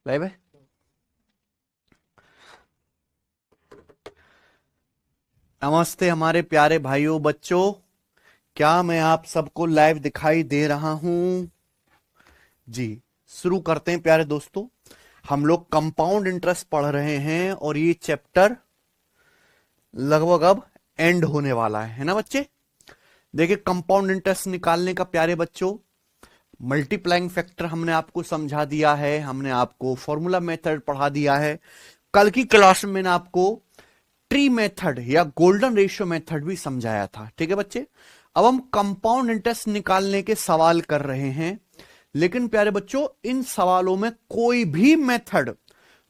Live है। नमस्ते हमारे प्यारे भाइयों बच्चों, क्या मैं आप सबको लाइव दिखाई दे रहा हूं? जी, शुरू करते हैं प्यारे दोस्तों। हम लोग कंपाउंड इंटरेस्ट पढ़ रहे हैं और ये चैप्टर लगभग अब एंड होने वाला है ना बच्चे। देखिए, कंपाउंड इंटरेस्ट निकालने का प्यारे बच्चों, मल्टीप्लाइंग फैक्टर हमने आपको समझा दिया है, हमने आपको फॉर्मूला मेथड पढ़ा दिया है। कल की क्लास में मैंने आपको ट्री मेथड या गोल्डन रेशियो मेथड भी समझाया था। ठीक है बच्चे, अब हम कंपाउंड इंटरेस्ट निकालने के सवाल कर रहे हैं। लेकिन प्यारे बच्चों, इन सवालों में कोई भी मेथड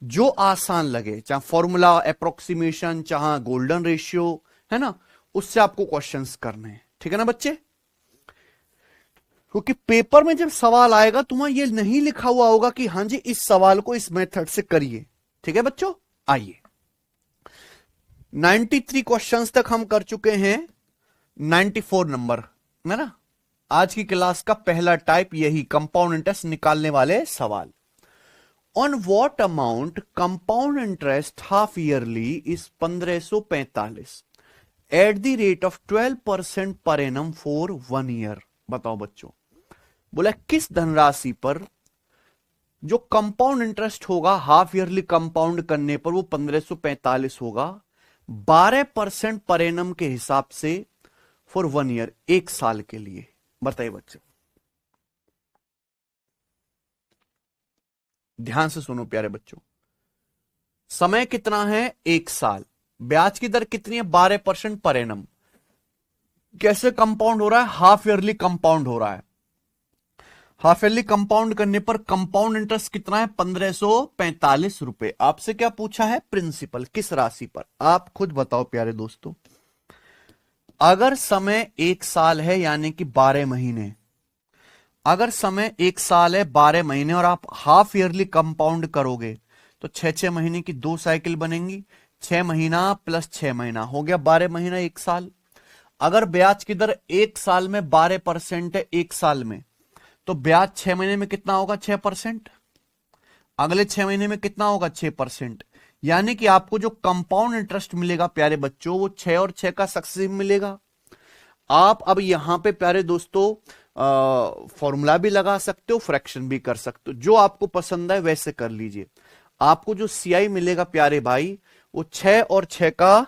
जो आसान लगे, चाहे फॉर्मूला अप्रोक्सीमेशन, चाहे गोल्डन रेशियो, है ना, उससे आपको क्वेश्चंस करने हैं। ठीक है ना बच्चे, क्योंकि पेपर में जब सवाल आएगा तो वहां ये नहीं लिखा हुआ होगा कि हां जी इस सवाल को इस मेथड से करिए। ठीक है बच्चों, आइए 93 क्वेश्चंस तक हम कर चुके हैं। 94 नंबर है ना आज की क्लास का पहला टाइप, यही कंपाउंड इंटरेस्ट निकालने वाले सवाल। On what amount compound interest half yearly is 1545 eight the rate of 12% per annum for 1 year. बताओ बच्चों, बोला किस धनराशि पर जो कंपाउंड इंटरेस्ट होगा हाफ ईयरली कंपाउंड करने पर वो 1545 होगा 12% पर एनम के हिसाब से फॉर 1 ईयर, 1 साल के लिए। बताइए बच्चों, ध्यान से सुनो प्यारे बच्चों। समय कितना है? 1 साल। ब्याज की दर कितनी है? 12% पर एनम। कैसे कंपाउंड हो रहा है? हाफ ईयरली कंपाउंड हो रहा है। हाफ ईयरली कंपाउंड करने पर कंपाउंड इंटरेस्ट कितना है? 1545 रुपए। आपसे क्या पूछा है? प्रिंसिपल किस राशि पर? आप खुद बताओ प्यारे दोस्तों। अगर समय 1 साल है यानी कि 12 महीने, अगर समय 1 साल है 12 महीने और आप हाफ ईयरली कंपाउंड करोगे तो 6-6 महीने की 2 साइकिल बनेंगी। 6 महीना प्लस 6 महीना हो गया 12 महीना 1 साल। अगर ब्याज की दर 1 साल में 12% है 1 साल में, तो ब्याज 6 महीने में कितना होगा? 6%। अगले 6 महीने में कितना होगा? 6%। यानी कि आपको जो कंपाउंड इंटरेस्ट मिलेगा प्यारे बच्चों, वो 6 और 6 का सक्सेसिव मिलेगा। आप अब यहां पे प्यारे दोस्तों फॉर्मूला भी लगा सकते हो, फ्रैक्शन भी कर सकते हो, जो आपको पसंद है वैसे कर लीजिए। आपको जो सीआई मिलेगा प्यारे भाई, वो 6 और 6 का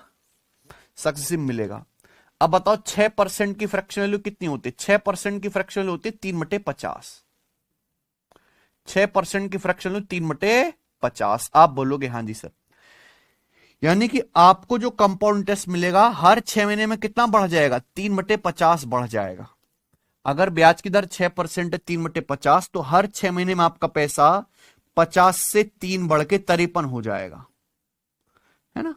सक्सेसिव मिलेगा। अब बताओ 6% की फ्रैक्शन वैल्यू कितनी होती है? 6% की फ्रैक्शन वैल्यू होती है 3/50। 6% की फ्रैक्शन वैल्यू 3/50। आप बोलोगे हाँ जी सर, यानी कि आपको जो कंपाउंड इंटरेस्ट मिलेगा हर 6 महीने में कितना बढ़ जाएगा? 3/50 बढ़ जाएगा। अगर ब्याज की दर 6% है 3/50, तो हर 6 महीने में आपका पैसा 50 से 3 बढ़ के 53 हो जाएगा, है ना।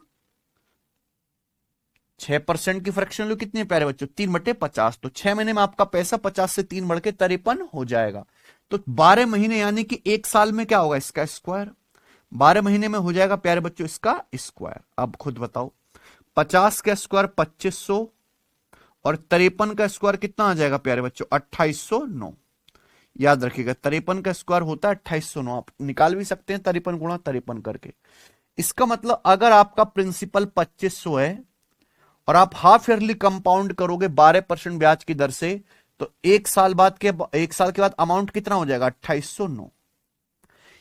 6% की फ्रैक्शन वैल्यू कितनी है प्यारे बच्चों? 3/50। तो 6 महीने में आपका पैसा 50 से 3 बढ़ के 53 हो जाएगा। तो 12 महीने यानी कि 1 साल में क्या होगा? इसका स्क्वायर। 12 महीने में हो जाएगा प्यारे बच्चों इसका स्क्वायर। अब खुद बताओ, 50 का स्क्वायर 2500 और 53 का स्क्वायर कितना आ जाएगा प्यारे बच्चों? 2809। याद रखिएगा 53 का स्क्वायर होता है 2809। आप निकाल भी सकते हैं 53 गुणा 53 करके। इसका मतलब अगर आपका प्रिंसिपल 2500 है और आप हाफ ईयरली कंपाउंड करोगे 12% ब्याज की दर से, तो 1 साल के बाद अमाउंट कितना हो जाएगा? 2809।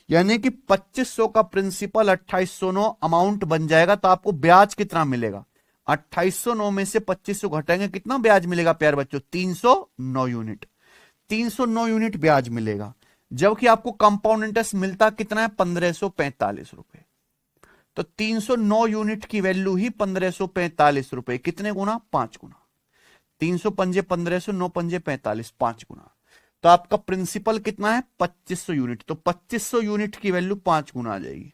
यानी कि 2500 का प्रिंसिपल 2809 अमाउंट बन जाएगा। तो आपको ब्याज कितना मिलेगा? 2809 में से 2500 घटाएंगे, कितना ब्याज मिलेगा प्यारे बच्चों? 309 यूनिट। 309 यूनिट ब्याज मिलेगा। जबकि आपको कंपाउंड इंटरेस्ट मिलता कितना है? 1545 रुपए। तो 309 यूनिट की वैल्यू ही 1545 रुपए। कितने गुना? 5 गुना। 300 पंजे 1500, 9 पंजे 45, 5 गुना। तो आपका प्रिंसिपल कितना है? 2500 यूनिट। तो 2500 यूनिट की वैल्यू 5 गुना आ जाएगी।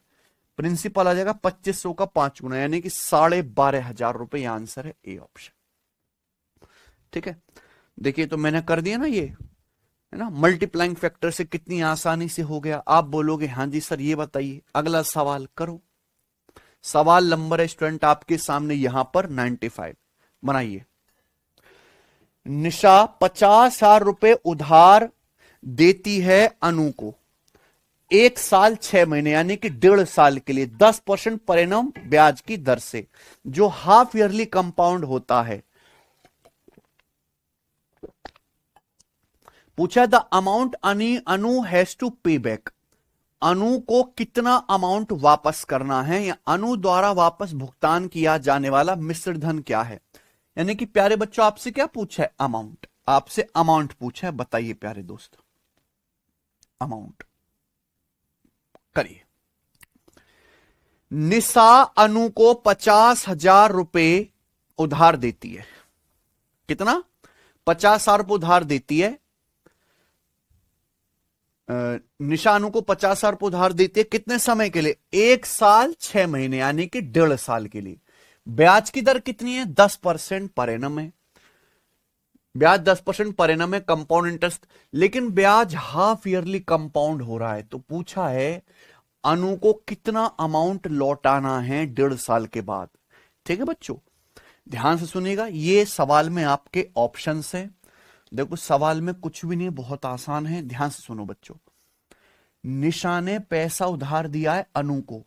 प्रिंसिपल आ जाएगा 2500 का 5 गुना, यानी कि 12,500 रुपए। यह आंसर है ए ऑप्शन। ठीक है, देखिए तो मैंने कर दिया ना ये, है ना, मल्टीप्लाइंग फैक्टर से कितनी आसानी से हो गया। आप बोलोगे हाँ जी सर, ये बताइए अगला सवाल करो। सवाल नंबर है स्टूडेंट आपके सामने यहां पर 95। बनाइए। निशा 50,000 रुपए उधार देती है अनु को। 1 साल 6 महीने यानी कि 1.5 साल के लिए 10% पर एनम ब्याज की दर से, जो हाफ ईयरली कंपाउंड होता है। पूछा the amount Anu has to pay back, Anu को कितना अमाउंट वापस करना है या अनु द्वारा वापस भुगतान किया जाने वाला मिश्र धन क्या है। यानी कि प्यारे बच्चों आपसे क्या पूछा है, अमाउंट, आपसे अमाउंट पूछा है, बताइए प्यारे दोस्त अमाउंट करिए। निशा अनु को 50,000 रुपए उधार देती है, कितना, 50,000 रुपए उधार देती है। निशा अनु को 50,000 रुपए उधार देती है, कितने समय के लिए, 1 साल 6 महीने यानी कि 1.5 साल के लिए। ब्याज की दर कितनी है, 10% पर एनम है, ब्याज 10% पर एनम है, कंपाउंड इंटरेस्ट, लेकिन ब्याज हाफ ईयरली कंपाउंड हो रहा है। तो पूछा है अनु को कितना अमाउंट लौटाना है 1.5 साल के बाद। ठीक है बच्चों, ध्यान से सुनिएगा, ये सवाल में आपके ऑप्शंस हैं। देखो सवाल में कुछ भी नहीं, बहुत आसान है, ध्यान से सुनो बच्चों। निशा ने पैसा उधार दिया है अनु को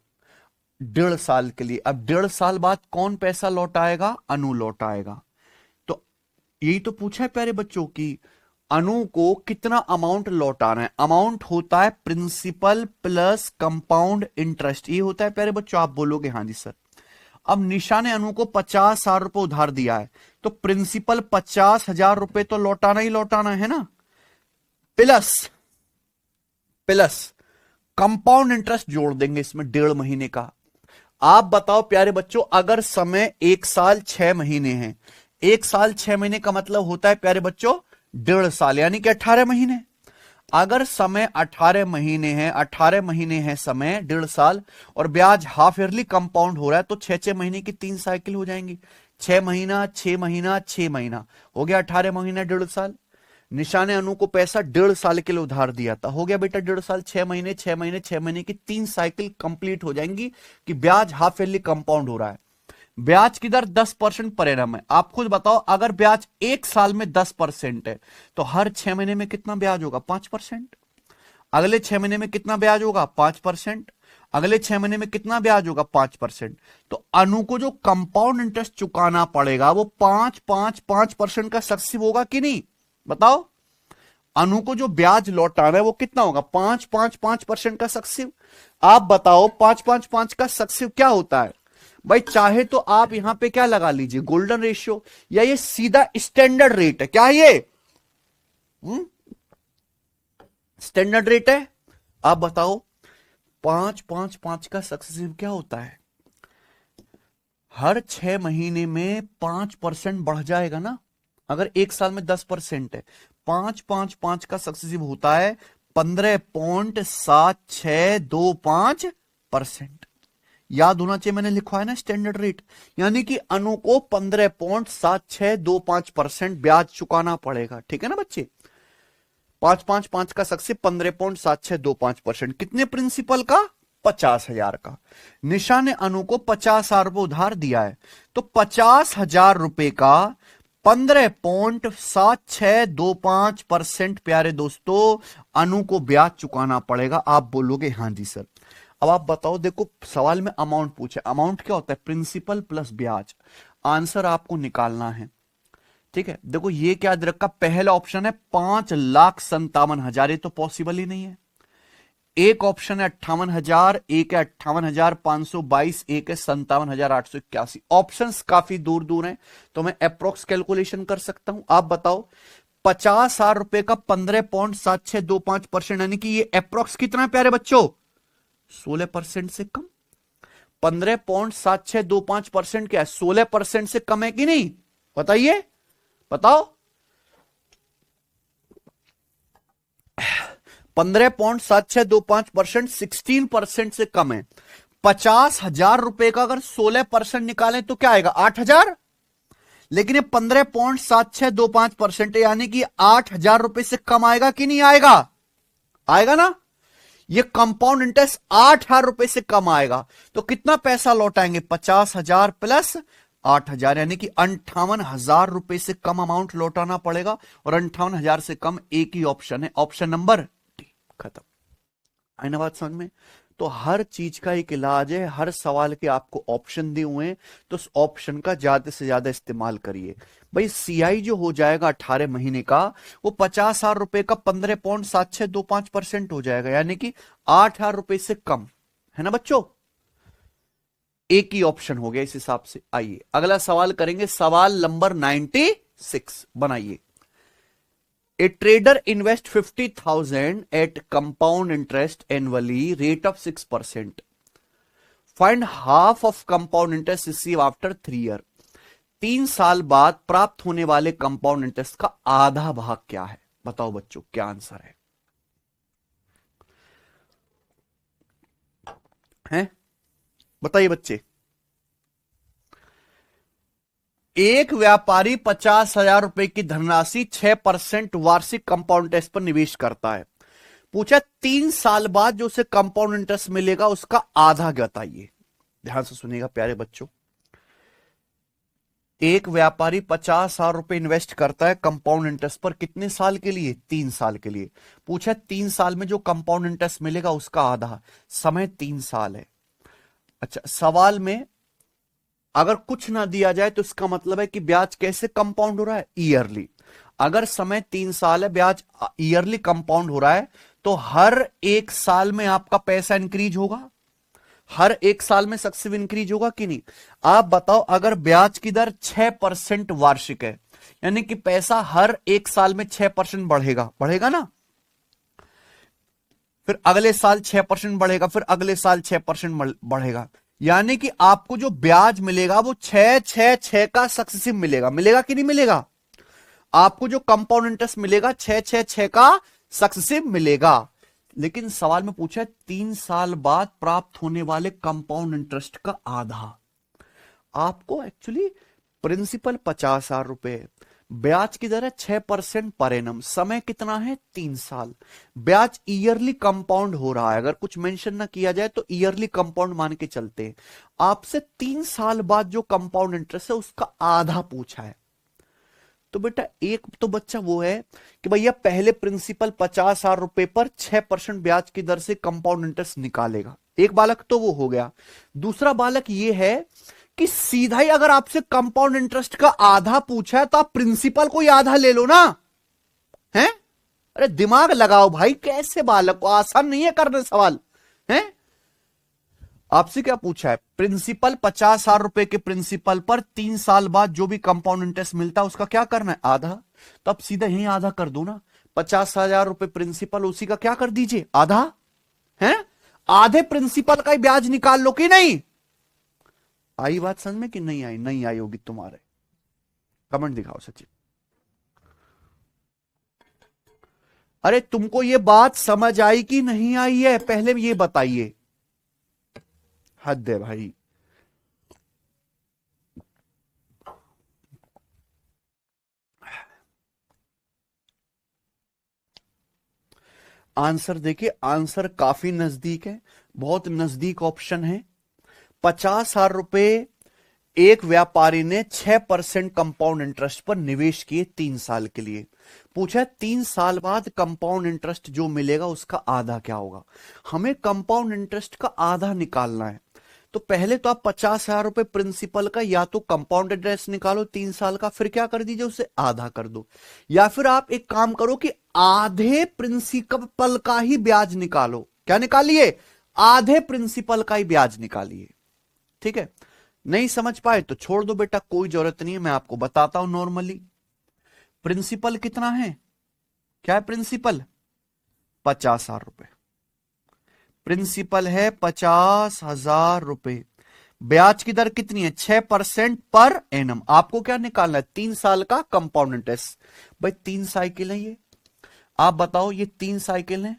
1.5 साल के लिए, अब 1.5 साल बाद कौन पैसा लौटाएगा, अनु लौटाएगा। तो यही तो पूछा है प्यारे बच्चों की अनु को कितना अमाउंट लौटाना है। अमाउंट होता है प्रिंसिपल प्लस कंपाउंड इंटरेस्ट, ये होता है प्यारे बच्चों। आप बोलोगे हाँ जी सर। अब निशा ने अनु को 50,000 रुपए उधार दिया है, तो प्रिंसिपल 50,000 रुपए तो लौटाना ही लौटाना है ना, प्लस प्लस कंपाउंड इंटरेस्ट जोड़ देंगे इसमें 1.5 महीने का। आप बताओ प्यारे बच्चों, अगर समय 1 साल 6 महीने है, 1 साल 6 महीने का मतलब होता है प्यारे बच्चों 1.5 साल यानी कि 18 महीने। अगर समय 18 महीने है, 18 महीने है समय 1.5 साल, और ब्याज हाफ ईयरली कंपाउंड हो रहा है, तो 6-6 महीने की 3 साइकिल हो जाएंगी, 6 महीना 6 महीना 6 महीना हो गया 18 महीना 1.5 साल। निशा ने अनु को पैसा 1.5 साल के लिए उधार दिया था, हो गया बेटा 1.5 साल, 6 महीने 6 महीने 6 महीने की 3 साइकिल कंप्लीट हो जाएंगी कि ब्याज हाफ ईयरली कंपाउंड हो रहा है। ब्याज की दर 10% पर एनम है। आप खुद बताओ, अगर ब्याज 1 साल में 10% है तो हर 6 महीने में कितना ब्याज होगा, 5%। अगले 6 महीने में कितना ब्याज होगा, 5%। अगले 6 महीने में कितना ब्याज होगा, 5%। तो अनु को जो कंपाउंड इंटरेस्ट चुकाना पड़ेगा वो 5% का सक्सेसिव होगा कि नहीं, बताओ। अनु को जो ब्याज लौटाना है वो कितना होगा, 5% का सक्सेसिव। आप बताओ 5 का सक्सेसिव क्या होता है भाई। चाहे तो आप यहां पे क्या लगा लीजिए, गोल्डन रेशियो, या ये सीधा स्टैंडर्ड रेट है, क्या ये स्टैंडर्ड रेट है। आप बताओ 5 का सक्सेसिव क्या होता है, हर 6 महीने में 5% बढ़ जाएगा ना। अगर 1 साल में 10% है, 5 का सक्सेसिव होता है 15.7625%। याद होना चाहिए, मैंने लिखवा है ना स्टैंडर्ड रेट, यानी कि अनु को 15.7625% ब्याज चुकाना पड़ेगा। ठीक है ना बच्चे, 5 का सक्सेसिव 15.7625%। कितने प्रिंसिपल का, 50,000 का। निशा ने अनु को 50,000 रुपए उधार दिया है, तो 50,000 रुपए का 15.7625% प्यारे दोस्तों अनु को ब्याज चुकाना पड़ेगा। आप बोलोगे हाँ जी सर। अब आप बताओ, देखो सवाल में अमाउंट पूछे, अमाउंट क्या होता है, प्रिंसिपल प्लस ब्याज। आंसर आपको निकालना है, ठीक है। देखो ये क्या रखा, पहला ऑप्शन है 5,57,000, ये तो पॉसिबल ही नहीं है। एक ऑप्शन है 58,000, एक है 58,522, एक है 57,881। ऑप्शंस काफी दूर दूर हैं, तो मैं अप्रोक्स कैलकुलेशन कर सकता हूं। आप बताओ 50,000 रुपए का 15.7625% यानी कि ये अप्रोक्स कितना है प्यारे बच्चों, 16% से कम। 15.7625% क्या है, 16% से कम है कि नहीं, बताइए, बताओ। 15.7625% 16% से कम है। 50,000 रुपए का अगर 16% निकालें तो क्या आएगा, 8,000। लेकिन ये 15.7625% यानी कि 8,000 रुपए से कम आएगा कि नहीं आएगा, आएगा ना। ये कंपाउंड इंटरेस्ट 8,000 रुपए से कम आएगा, तो कितना पैसा लौटाएंगे, 50,000 प्लस 8,000 यानी कि 58,000 रुपए से कम अमाउंट लौटाना पड़ेगा। और 58,000 से कम एक ही ऑप्शन है, ऑप्शन नंबर डी। खत्म। आई ना बात समझ में? तो हर चीज का एक इलाज है, हर सवाल के आपको ऑप्शन दिए हुए हैं, तो उस ऑप्शन का ज्यादा से ज्यादा इस्तेमाल करिए। भाई सीआई जो हो जाएगा 18 महीने का, वो 50,000 रुपए का 15.7625% हो जाएगा, यानी कि 8,000 रुपए से कम, है ना बच्चों? एक ही ऑप्शन हो गया इस हिसाब से। आइए अगला सवाल करेंगे, सवाल नंबर 96 बनाइए। A trader invests 50,000 at compound interest annually rate of 6%. Find half of compound interest received after 3 years. 3 साल बाद प्राप्त होने वाले कंपाउंड इंटरेस्ट का आधा भाग क्या है? बताओ बच्चों क्या आंसर है? हैं? बताइए बच्चे। एक व्यापारी 50,000 रुपए की धनराशि 6% वार्षिक कंपाउंड इंटरेस्ट पर निवेश करता है। पूछा 3 साल बाद जो उसे कंपाउंड इंटरेस्ट मिलेगा उसका आधा बताइए। ध्यान से सुनिएगा प्यारे बच्चों। एक व्यापारी 50,000 रुपए इन्वेस्ट करता है कंपाउंड इंटरेस्ट पर, कितने साल के लिए? 3 साल के लिए। पूछा 3 साल में जो कंपाउंड इंटरेस्ट मिलेगा उसका आधा, समय 3 साल है। अच्छा, सवाल में अगर कुछ ना दिया जाए तो इसका मतलब है कि ब्याज कैसे कंपाउंड हो रहा है? ईयरली। अगर समय 3 साल है, ब्याज ईयरली कंपाउंड हो रहा है, तो हर एक साल में आपका पैसा इंक्रीज होगा, हर एक साल में सक्सेसिव इंक्रीज होगा कि नहीं? आप बताओ, अगर ब्याज की दर 6% वार्षिक है, यानी कि पैसा हर एक साल में 6% बढ़ेगा, बढ़ेगा ना? फिर अगले साल 6% बढ़ेगा, फिर अगले साल 6% बढ़ेगा, यानी कि आपको जो ब्याज मिलेगा वो 6 का सक्सेसिव मिलेगा, मिलेगा कि नहीं मिलेगा? आपको जो कंपाउंड इंटरेस्ट मिलेगा 6 का सक्सेसिव मिलेगा। लेकिन सवाल में पूछा है 3 साल बाद प्राप्त होने वाले कंपाउंड इंटरेस्ट का आधा। आपको एक्चुअली प्रिंसिपल 50,000 रुपए, ब्याज की दर है 6% पर एनम, समय कितना है? 3 साल। ब्याज ईयरली कंपाउंड हो रहा है, अगर कुछ मेंशन ना किया जाए तो ईयरली कंपाउंड मान के चलते हैं। आपसे 3 साल बाद जो कंपाउंड इंटरेस्ट है उसका आधा पूछा है। तो बेटा एक तो बच्चा वो है कि भैया पहले प्रिंसिपल 50,000 रुपए पर 6% ब्याज की दर से कंपाउंड इंटरेस्ट निकालेगा, एक बालक तो वो हो गया। दूसरा बालक ये है कि सीधा ही अगर आपसे कंपाउंड इंटरेस्ट का आधा पूछा है तो आप प्रिंसिपल को ही आधा ले लो ना, हैं? अरे दिमाग लगाओ भाई, कैसे बालक को, आसान नहीं है करने सवाल, हैं? आपसे क्या पूछा है? प्रिंसिपल 50,000 रुपए के प्रिंसिपल पर 3 साल बाद जो भी कंपाउंड इंटरेस्ट मिलता है उसका क्या करना है? आधा। तो अब सीधा यही आधा कर दो ना, 50,000 रुपए प्रिंसिपल, उसी का क्या कर दीजिए? आधा, है? आधे प्रिंसिपल का ही ब्याज निकाल लो कि नहीं? आई बात समझ में कि नहीं आई? नहीं आई होगी तुम्हारे, कमेंट दिखाओ सचिन। अरे तुमको ये बात समझ आई कि नहीं आई है, पहले ये बताइए। हद है भाई। आंसर देखिए, आंसर काफी नजदीक है, बहुत नजदीक ऑप्शन है। 50,000 रुपए एक व्यापारी ने 6% कंपाउंड इंटरेस्ट पर निवेश किए 3 साल के लिए। पूछा 3 साल बाद कंपाउंड इंटरेस्ट जो मिलेगा उसका आधा क्या होगा? हमें कंपाउंड इंटरेस्ट का आधा निकालना है। तो पहले तो आप 50,000 रुपए प्रिंसिपल का या तो कंपाउंड इंटरेस्ट निकालो 3 साल का, फिर क्या कर दीजिए उसे आधा कर दो, या फिर आप एक काम करो कि आधे प्रिंसिपल का ही ब्याज निकालो। क्या निकालिए? आधे प्रिंसिपल का ही ब्याज निकालिए। ठीक है, नहीं समझ पाए तो छोड़ दो बेटा, कोई जरूरत नहीं है, मैं आपको बताता हूं। नॉर्मली प्रिंसिपल कितना है? क्या है प्रिंसिपल? 50,000 रुपए प्रिंसिपल है, 50,000 रुपए। ब्याज की दर कितनी है? 6% पर एनम। आपको क्या निकालना है? 3 साल का कंपाउंड इंटरेस्ट। भाई 3 साइकिल है ये, आप बताओ, ये 3 साइकिल है।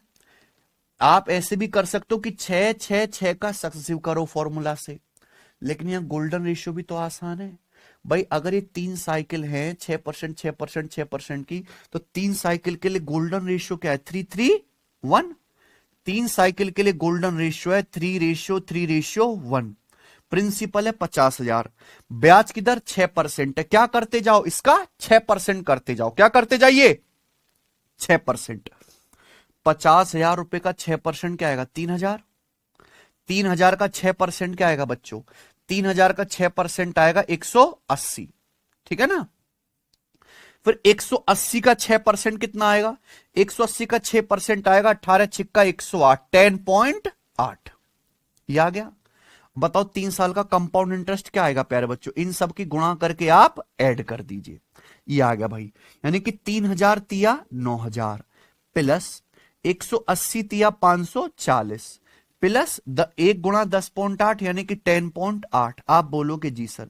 आप ऐसे भी कर सकते हो कि 6 का सक्सेसिव करो फॉर्मूला से, लेकिन यहां गोल्डन रेशियो भी तो आसान है भाई। अगर ये 3 साइकिल है 6% 6% 6% की, तो 3 साइकिल के लिए गोल्डन रेशियो क्या है? 3:3:1। 3 साइकिल के लिए गोल्डन रेशियो है 3:3:1। प्रिंसिपल है 50,000, ब्याज की दर 6% है। क्या करते जाओ? इसका 6% करते जाओ। क्या करते जाइए? 6%। 50,000 रुपए का 6% क्या आएगा? 3,000। 3,000 का 6% क्या आएगा बच्चों? 3,000 का 6% आएगा 180। ठीक है ना? फिर 180 का 6% कितना आएगा? 180 का 6% आएगा 18 छिक्का 108, 10.8। ये आ गया। बताओ 3 साल का कंपाउंड इंटरेस्ट क्या आएगा प्यारे बच्चों? इन सब की गुणा करके आप ऐड कर दीजिए। ये आ गया भाई। यानी कि 3,000 तिया 9,000 प्लस 180 तिया 540 प्लस 1 गुणा 10.8 यानी कि 10.8। आप बोलोगे जी सर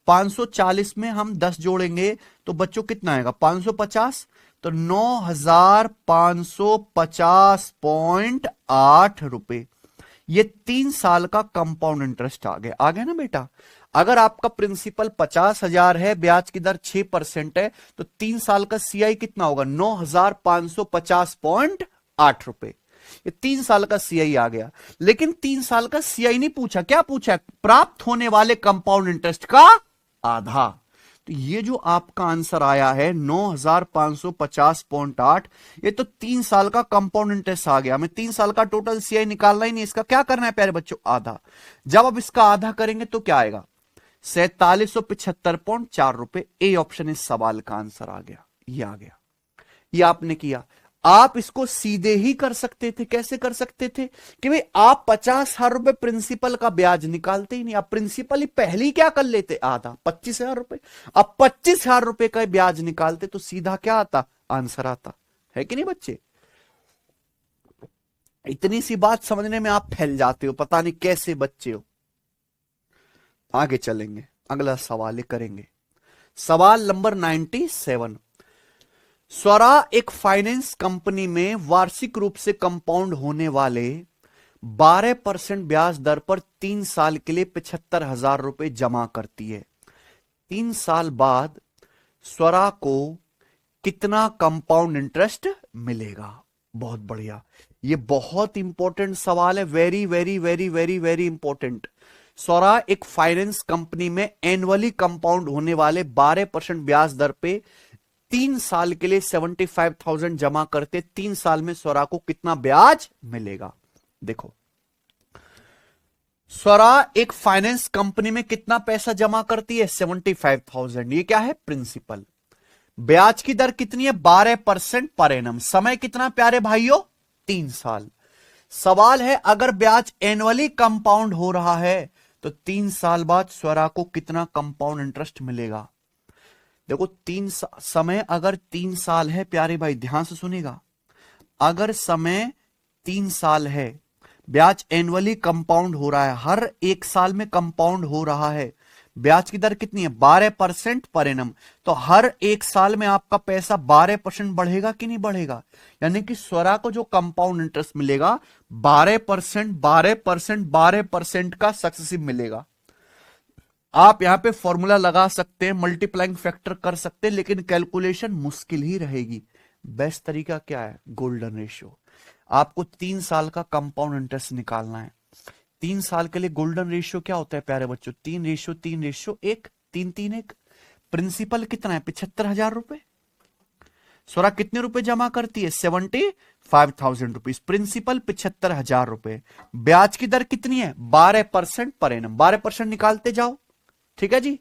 540 में हम 10 जोड़ेंगे तो बच्चों कितना आएगा? 550। तो 9,550.8 रुपए। ये 3 साल का कंपाउंड इंटरेस्ट आ गया ना बेटा? अगर आपका प्रिंसिपल 50,000 है, ब्याज की दर 6% है, तो 3 साल का सीआई कितना होगा? 9,550.8 रुपए। ये 3 साल का सीआई आ गया। लेकिन 3 साल का सीआई नहीं पूछा, क्या पूछा? प्राप्त होने वाले कंपाउंड इंटरेस्ट का आधा। तो ये जो आपका आंसर आया है 9,550.8, ये तो 3 साल का कंपाउंड इंटरेस्ट आ गया। हमें 3 साल का टोटल सीआई निकालना ही नहीं, इसका क्या करना है प्यारे बच्चों? आधा। जब अब इसका आधा करेंगे तो क्या आएगा? 4775.4 रुपए। ए ऑप्शन इस सवाल का आंसर आ गया। ये आ गया। ये आपने किया। आप इसको सीधे ही कर सकते थे। कैसे कर सकते थे? कि भाई आप 50,000 रुपए प्रिंसिपल का ब्याज निकालते ही नहीं, आप प्रिंसिपल ही पहले ही क्या कर लेते? आधा, 25,000 रुपए। अब 25,000 रुपए का ब्याज निकालते तो सीधा क्या आता? आंसर आता है कि नहीं बच्चे? इतनी सी बात समझने में आप फैल जाते हो, पता नहीं कैसे बच्चे हो। आगे चलेंगे, अगला सवाल करेंगे। सवाल नंबर 97। स्वरा एक फाइनेंस कंपनी में वार्षिक रूप से कंपाउंड होने वाले 12% ब्याज दर पर 3 साल के लिए 75,000 रुपए जमा करती है। 3 साल बाद स्वरा को कितना कंपाउंड इंटरेस्ट मिलेगा? बहुत बढ़िया। ये बहुत इंपॉर्टेंट सवाल है। Very very very very very important. Swara एक फाइनेंस कंपनी में एनुअली कंपाउंड होने वाले 12% ब्याज दर पे 3 साल के लिए 75,000 जमा करते। 3 साल में स्वरा को कितना ब्याज मिलेगा? देखो, स्वरा एक फाइनेंस कंपनी में कितना पैसा जमा करती है? 75,000। ये क्या है? प्रिंसिपल। ब्याज की दर कितनी है? 12% पर एनम। समय कितना प्यारे भाइयों? 3 साल। सवाल है अगर ब्याज एनुअली कंपाउंड हो रहा है तो 3 साल बाद स्वरा को कितना कंपाउंड इंटरेस्ट मिलेगा? देखो, समय अगर 3 साल है प्यारे भाई, ध्यान से सुनेगा। अगर समय 3 साल है, ब्याज एनुअली कंपाउंड हो रहा है, हर 1 साल में कंपाउंड हो रहा है, ब्याज की दर कितनी है? 12% पर एनम। तो हर 1 साल में आपका पैसा 12% बढ़ेगा कि नहीं बढ़ेगा? यानी कि स्वरा को जो कंपाउंड इंटरेस्ट मिलेगा 12% 12% 12% का सक्सेसिव मिलेगा। आप यहां पे फॉर्मूला लगा सकते हैं, मल्टीप्लाइंग फैक्टर कर सकते हैं, लेकिन कैलकुलेशन मुश्किल ही रहेगी। बेस्ट तरीका क्या है? Golden ratio. आपको 3 साल का कंपाउंड इंटरेस्ट निकालना है। 3 साल के लिए गोल्डन रेशियो क्या होता है प्यारे बच्चों? 3:1, 3:1। प्रिंसिपल कितना है? 75,000 रुपए। स्वरा कितने रुपए जमा करती है? 75,000 रुपीज। प्रिंसिपल 75,000 रुपए। ब्याज की दर कितनी है? 12% पर एनम। 12% निकालते जाओ। ठीक है जी?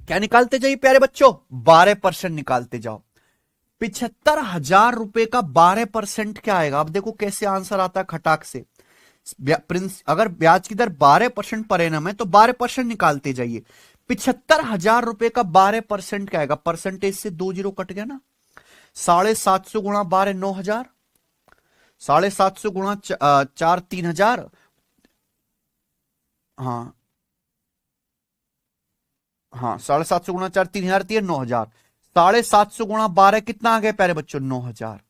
क्या निकालते जाइए प्यारे बच्चों? 12% निकालते जाओ। 75,000 रुपए का 12% क्या आएगा? अब देखो कैसे आंसर आता है खटाक से। अगर ब्याज की दर 12% पर एनम है तो 12% निकालते जाइए। 75,000 रुपए का 12% क्या आएगा? परसेंटेज से 2 जीरो कट गया ना। 750 गुणा 12 9,000। 750 गुणा 4 3,000। हाँ हाँ, 750 गुणा 4 3,000 9,000। 750 गुणा 12 कितना आ गया प्यारे बच्चों? 9,000।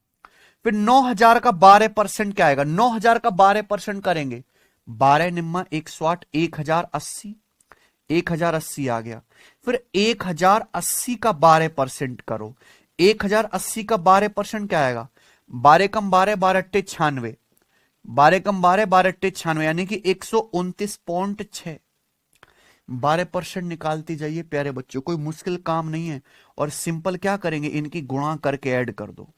फिर 9,000 का 12% क्या आएगा? 9,000 का 12% करेंगे 12 निम्मा 108, 1,080। 1,080 आ गया। फिर 1,080 का 12% करो। 1,080 का 12% क्या आएगा? 12 कम 12 12 96। 12 कम 12 12 96 यानी कि 129.6। 12% निकालती जाइए प्यारे बच्चों, कोई मुश्किल काम नहीं है। और सिंपल क्या करेंगे, इनकी गुणा करके ऐड कर दो,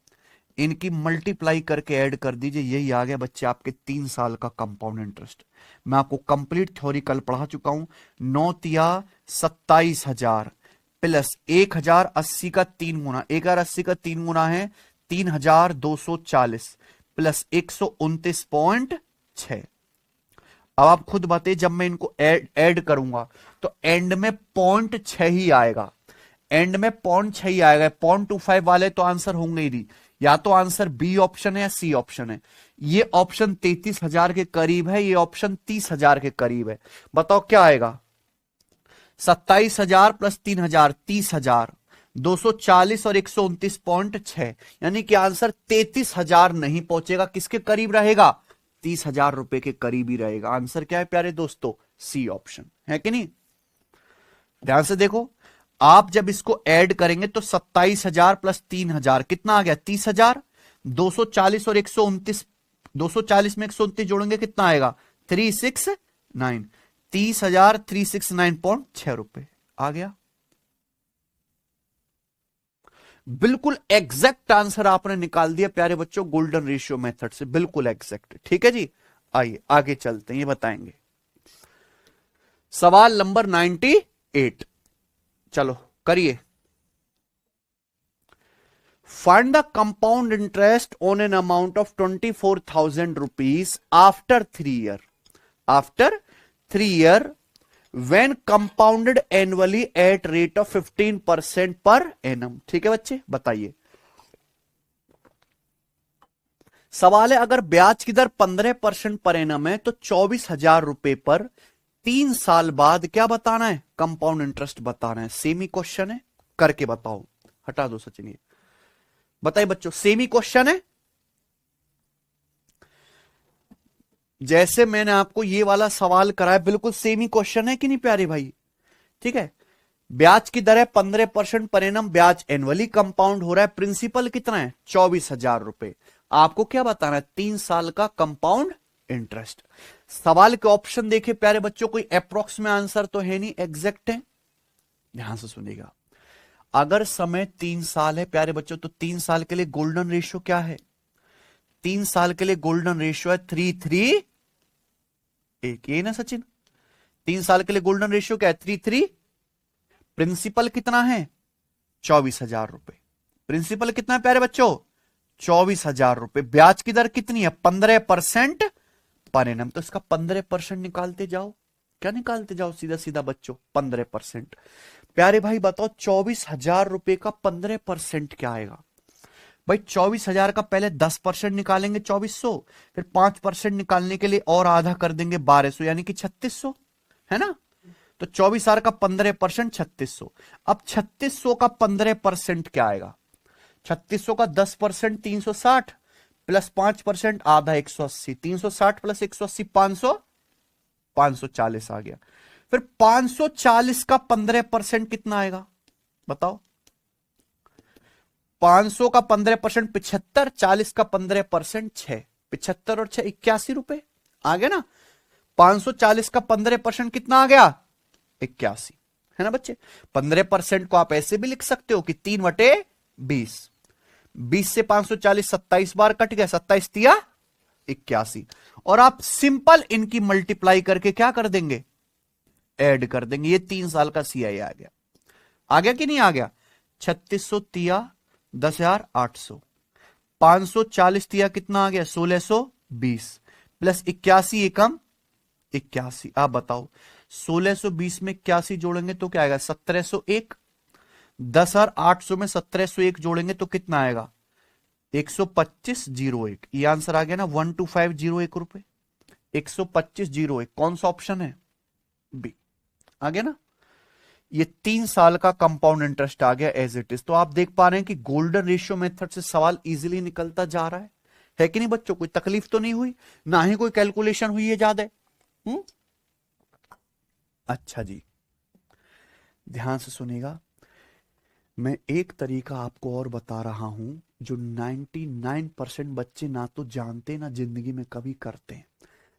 इनकी मल्टीप्लाई करके ऐड कर दीजिए, यही आ गया बच्चे आपके 3 साल का कंपाउंड इंटरेस्ट। मैं आपको कंप्लीट थ्योरी कल पढ़ा चुका हूं। 9 तिया 27,000 प्लस 1,080 का 3 गुना, 1,080 का 3 गुना है 3,240 प्लस 129.6। अब आप खुद बताइए, जब मैं इनको ऐड करूंगा तो एंड में 0.6 ही आएगा, एंड में 0.6 ही आएगा। 0.25 वाले तो आंसर होंगे ही नहीं, या तो आंसर बी ऑप्शन है या सी ऑप्शन है। ये ऑप्शन 33,000 के करीब है, ये ऑप्शन 30,000 के करीब है। बताओ क्या आएगा, 27,000 प्लस 3,000 30,000, 240 और 129.6, यानी कि आंसर 33,000 नहीं पहुंचेगा, किसके करीब रहेगा, 30,000 रुपए के करीब ही रहेगा। आंसर क्या है प्यारे दोस्तों, सी ऑप्शन है कि नहीं। ध्यान से देखो, आप जब इसको ऐड करेंगे तो 27,000 प्लस 3,000 कितना आ गया, 30,000, 240 और 129, 240 में 129 जोड़ेंगे कितना आएगा, 369, 30,369.6 रुपए आ गया। बिल्कुल एग्जैक्ट आंसर आपने निकाल दिया प्यारे बच्चों, गोल्डन रेशियो मेथड से, बिल्कुल एग्जैक्ट। ठीक है जी, आइए आगे चलते हैं, ये बताएंगे। सवाल नंबर 98, चलो करिए। Find the compound interest on an amount of 24,000 rupees after 3 year, after 3 year when compounded annually at rate of 15% पर एनम। ठीक है बच्चे, बताइए। सवाल है, अगर ब्याज की दर 15% पर एनम है तो 24,000 रुपए पर 3 साल बाद क्या बताना है, कंपाउंड इंटरेस्ट बताना है। सेमी क्वेश्चन है, करके बताओ। हटा दो सचिन, ये बताइए बच्चों, सेमी क्वेश्चन है। जैसे मैंने आपको ये वाला सवाल कराया, बिल्कुल सेमी क्वेश्चन है कि नहीं प्यारे भाई। ठीक है, ब्याज की दर है 15% पर एनम, ब्याज एनुअली कंपाउंड हो रहा है, प्रिंसिपल कितना है 24,000 रुपए। आपको क्या बताना है, 3 साल का कंपाउंड इंटरेस्ट। सवाल के ऑप्शन देखे प्यारे बच्चों, कोई अप्रोक्स में आंसर तो है नहीं, एग्जैक्ट है। ध्यान से सुनिएगा, अगर समय 3 साल है प्यारे बच्चों तो 3 साल के लिए गोल्डन रेशियो क्या है, 3 साल के लिए गोल्डन रेशियो है 3:3:1, ये ना सचिन, 3 साल के लिए गोल्डन रेशियो क्या है 3:3। प्रिंसिपल कितना है 24,000 रुपए, प्रिंसिपल कितना है प्यारे बच्चों 24,000 रुपए। ब्याज की दर कितनी है 15% पर एनम, तो इसका 15% निकालते जाओ। क्या निकालते जाओ, सीधा सीधा बच्चों 15%। प्यारे भाई बताओ 24,000 रुपए का 15% क्या आएगा। भाई 24,000 का पहले 10% निकालेंगे 2,400, फिर 5% निकालने के लिए और आधा कर देंगे 1,200, यानी कि 3,600 है ना। तो 24,000 का 15% 3,600। अब 3,600 का 15% क्या आएगा, 3,600 का 10% 360 प्लस 5% आधा 180, 360 प्लस 180 500, 540 आ गया। फिर 540 का 15% कितना आएगा बताओ। 500 का 15% 75, 40 का 15% 6, 75 और 6 81 रुपए आ गया ना। 540 का 15% कितना आ गया 81, है ना बच्चे। 15% को आप ऐसे भी लिख सकते हो कि 3/20, 20 से 540 27 बार कट गया, 27 तिया 81, और आप सिंपल इनकी मल्टीप्लाई करके क्या कर देंगे, ऐड कर देंगे। ये 3 साल का सीआई आ गया कि नहीं आ गया। 3,600 तिया 10,800, 540 तिया कितना आ गया 1,620 प्लस 81 एकम 81। आप बताओ 1,620 में 81 जोड़ेंगे तो क्या आएगा 1,701, 10,800 में 1,701 जोड़ेंगे तो कितना आएगा 125,01। ये आंसर आ गया ना 125,01 रुपए, 125,01। कौन सा ऑप्शन है, बी आ गया ना। ये 3 साल का कंपाउंड इंटरेस्ट आ गया एज इट इज। तो आप देख पा रहे हैं कि गोल्डन रेशियो मेथड से सवाल इजीली निकलता जा रहा है कि नहीं बच्चों। कोई तकलीफ तो नहीं हुई, ना ही कोई कैलकुलेशन हुई है ज्यादा। अच्छा जी, ध्यान से सुनिएगा, मैं एक तरीका आपको और बता रहा हूं जो 99% बच्चे ना तो जानते ना जिंदगी में कभी करते हैं।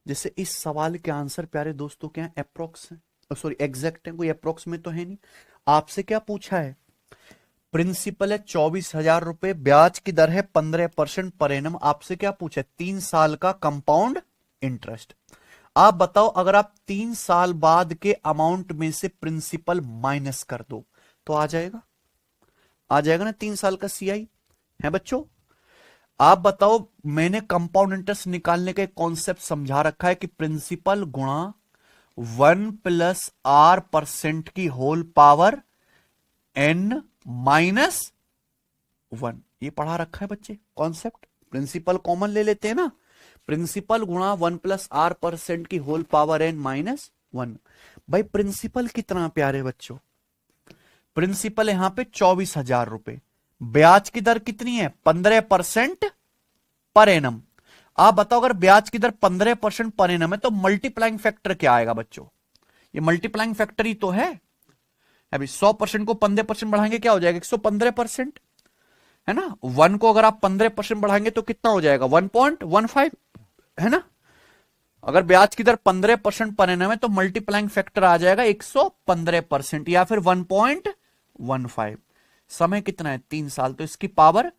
जैसे इस सवाल के आंसर प्यारे दोस्तों क्या है, अप्रोक्स है, सॉरी एग्जैक्ट है, कोई अप्रोक्सीमेट तो है नहीं। आपसे क्या पूछा है, प्रिंसिपल है 24,000 रुपए, ब्याज की दर है 15% पर एनम। आपसे क्या पूछा है, 3 साल का कंपाउंड इंटरेस्ट। आप बताओ, अगर आप 3 साल बाद के अमाउंट में से प्रिंसिपल माइनस कर दो तो आ जाएगा, आ जाएगा ना 3 साल का सीआई है बच्चों। आप बताओ, मैंने कंपाउंड इंटरेस्ट निकालने का एक कॉन्सेप्ट समझा रखा है कि प्रिंसिपल गुणा 1+r% की होल पावर n -1, ये पढ़ा रखा है बच्चे कॉन्सेप्ट। प्रिंसिपल कॉमन ले लेते हैं ना, प्रिंसिपल गुणा 1+r% की होल पावर n -1। भाई प्रिंसिपल कितना प्यारे बच्चों, प्रिंसिपल यहां पे 24,000 रुपए, ब्याज की दर कितनी है 15% पर एनम। आप बताओ, अगर ब्याज की दर 15% पर एनम है तो मल्टीप्लाइंग फैक्टर क्या आएगा बच्चों, ये मल्टीप्लाइंग फैक्टर ही तो है। अभी 100% को 15% बढ़ाएंगे क्या हो जाएगा 115%, है ना। 1 को अगर आप 15% बढ़ाएंगे तो कितना हो जाएगा 1.15, है ना। अगर ब्याज की दर 15% पर एनम है तो मल्टीप्लाइंग फैक्टर आ जाएगा 115% या फिर 1.15। समय कितना है 3 साल, तो इसकी पावर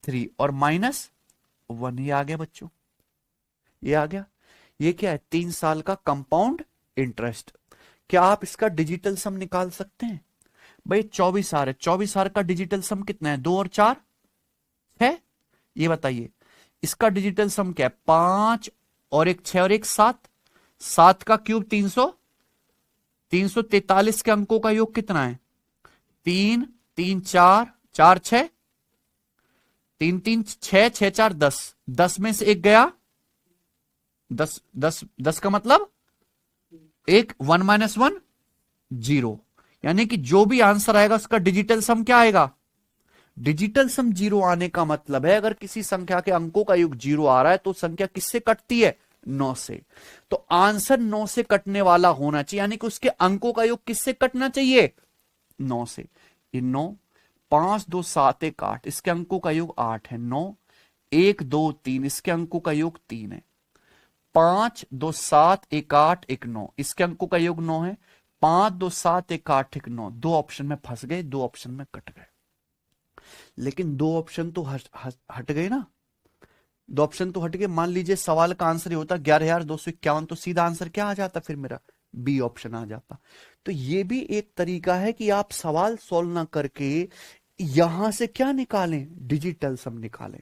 3 और -1, ये आ गया बच्चों, ये आ गया। ये क्या है 3 साल का कंपाउंड इंटरेस्ट। क्या आप इसका डिजिटल सम निकाल सकते हैं, भाई 24 आर है, 24 आर का डिजिटल सम कितना है 2 और 4 है, ये बताइए। इसका डिजिटल सम क्या है 5 और 1 6 और 1 7, 7 का क्यूब 300, 343 के अंकों का योग कितना है 3 3 4 4 6, 3 3 6 6 4 10, 10 में से 1 गया 10 10 10 का मतलब 1, 1 -1 0, यानी कि जो भी आंसर आएगा उसका डिजिटल सम क्या आएगा, डिजिटल सम 0 आने का मतलब है अगर किसी संख्या के अंकों का योग 0 आ रहा है तो संख्या किससे कटती है 9 से। तो आंसर 9 से कटने वाला होना चाहिए, यानी कि उसके अंकों का योग किससे कटना चाहिए 9 से। ये 9, 5 2 7 1 8, इसके अंकों का योग 8 है, 9 1 2 3, इसके अंकों का योग 3 है, 5 2 7 1 8 1 9, इसके अंकों का योग 9 है, 5 2 7 1 8 1 9। 2 ऑप्शन में फंस गए, 2 ऑप्शन में कट गए, लेकिन 2 ऑप्शन तो हट गए ना, 2 ऑप्शन तो हट गए। मान लीजिए सवाल का आंसर ये होता 11,251, तो सीधा आंसर क्या आ जाता फिर मेरा, बी ऑप्शन आ जाता। तो ये भी एक तरीका है कि आप सवाल सॉल्व ना करके यहां से क्या निकालें, डिजिटल सम निकालें।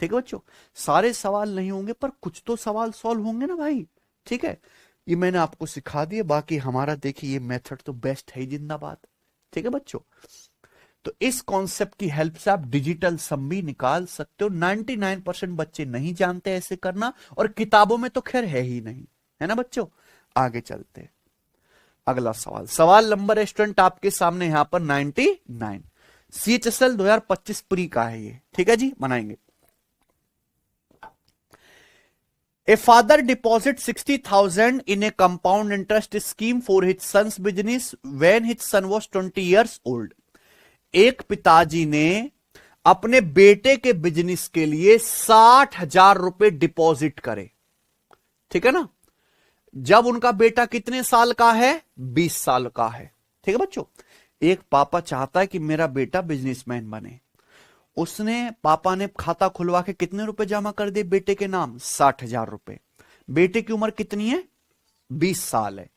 ठीक है बच्चों, सारे सवाल नहीं होंगे पर कुछ तो सवाल सॉल्व होंगे ना भाई, ठीक है। ये मैंने आपको सिखा दिया, बाकी हमारा देखिए ये मेथड तो बेस्ट है ही जिंदाबाद। ठीक है बच्चों, तो इस कॉन्सेप्ट की हेल्प से आप डिजिटल सम भी निकाल सकते हो। 99% बच्चे नहीं जानते ऐसे करना, और किताबों में तो खैर है ही नहीं, है ना बच्चों। आगे चलते हैं, अगला सवाल, सवाल नंबर स्टूडेंट आपके सामने यहां पर 99 CHSL 2025 प्री का है ये, ठीक है जी, बनाएंगे। A father deposits 60,000 in a compound interest scheme for his son's business when his son was 20 years old. एक पिताजी ने अपने बेटे के बिजनेस के लिए 60,000 रुपए डिपॉजिट करे, ठीक है ना। जब उनका बेटा कितने साल का है 20 साल का है, ठीक है बच्चों। एक पापा चाहता है कि मेरा बेटा बिजनेसमैन बने, उसने पापा ने खाता खुलवा के कितने रुपए जमा कर दिए बेटे के नाम 60,000 रुपए। बेटे की उम्र कितनी है 20 साल है।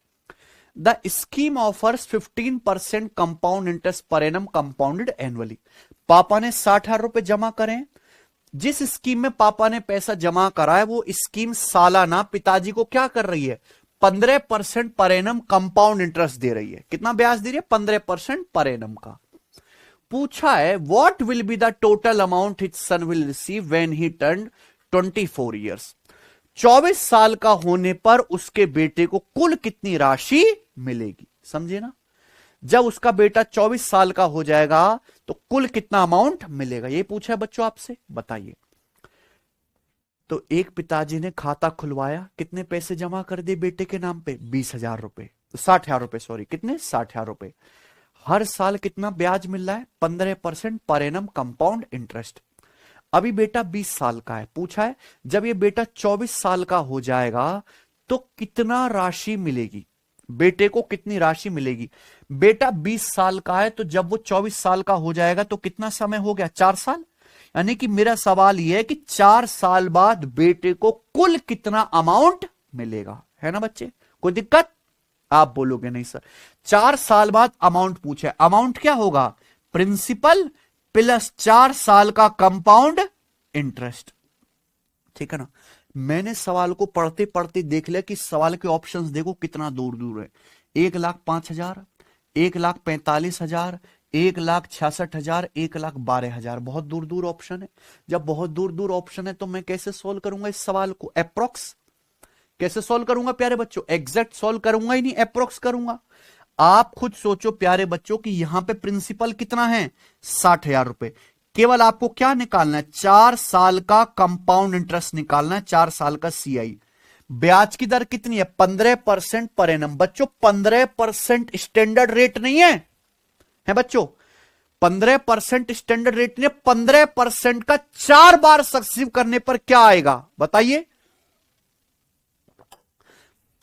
The scheme offers 15% compound interest पर एनम कंपाउंडेड एनुअली। पापा ने 60,000 रुपए जमा करें, जिस स्कीम में पापा ने पैसा जमा करा है वो स्कीम सालाना पिताजी को क्या कर रही है 15% पर एनम कंपाउंड इंटरेस्ट दे रही है। कितना ब्याज दे रही है 15% पर एनम का। पूछा है what will be the total amount his son will receive when he turn 24 years. 24 साल का होने पर उसके बेटे को कुल कितनी राशि मिलेगी, समझे ना। जब उसका बेटा 24 साल का हो जाएगा तो कुल कितना अमाउंट मिलेगा, ये पूछा है बच्चों आपसे, बताइए। तो एक पिताजी ने खाता खुलवाया, कितने पैसे जमा कर दिए बेटे के नाम पे 20,000 रुपए, 60,000 रुपए, सॉरी कितने 60,000 रुपए। हर साल कितना ब्याज मिल रहा है 15% पर एनम कंपाउंड इंटरेस्ट। अभी बेटा 20 साल का है, पूछा है जब ये बेटा 24 साल का हो जाएगा तो कितना राशि मिलेगी। बेटे को कितनी राशि मिलेगी। बेटा 20 साल का है, तो जब वो 24 साल का हो जाएगा तो कितना समय हो गया, 4 साल। यानी कि मेरा सवाल यह है कि 4 साल बाद बेटे को कुल कितना अमाउंट मिलेगा, है ना बच्चे, कोई दिक्कत। आप बोलोगे नहीं सर, 4 साल बाद अमाउंट पूछे, अमाउंट क्या होगा, प्रिंसिपल प्लस 4 साल का कंपाउंड इंटरेस्ट, ठीक है ना। मैंने सवाल को पढ़ते पढ़ते देख लिया कि सवाल के ऑप्शंस देखो कितना दूर दूर है, 1,05,000, 1,45,000, 1,66,000, 1,12,000, बहुत दूर दूर ऑप्शन है। जब बहुत दूर दूर ऑप्शन है तो मैं कैसे सोल्व करूंगा इस सवाल को, अप्रोक्स कैसे सोल्व करूंगा प्यारे बच्चों, एग्जैक्ट सोल्व करूंगा ही नहीं, अप्रोक्स करूंगा। आप खुद सोचो प्यारे बच्चों कि यहां पे प्रिंसिपल कितना है, 60,000 रुपए, केवल आपको क्या निकालना है, 4 साल का कंपाउंड इंटरेस्ट निकालना है, 4 साल का सीआई। ब्याज की दर कितनी है, 15% पर एनम। बच्चों 15% स्टैंडर्ड रेट नहीं है बच्चों, 15% स्टैंडर्ड रेट नहीं है, 15% का 4 बार सक्सेसिव करने पर क्या आएगा बताइए,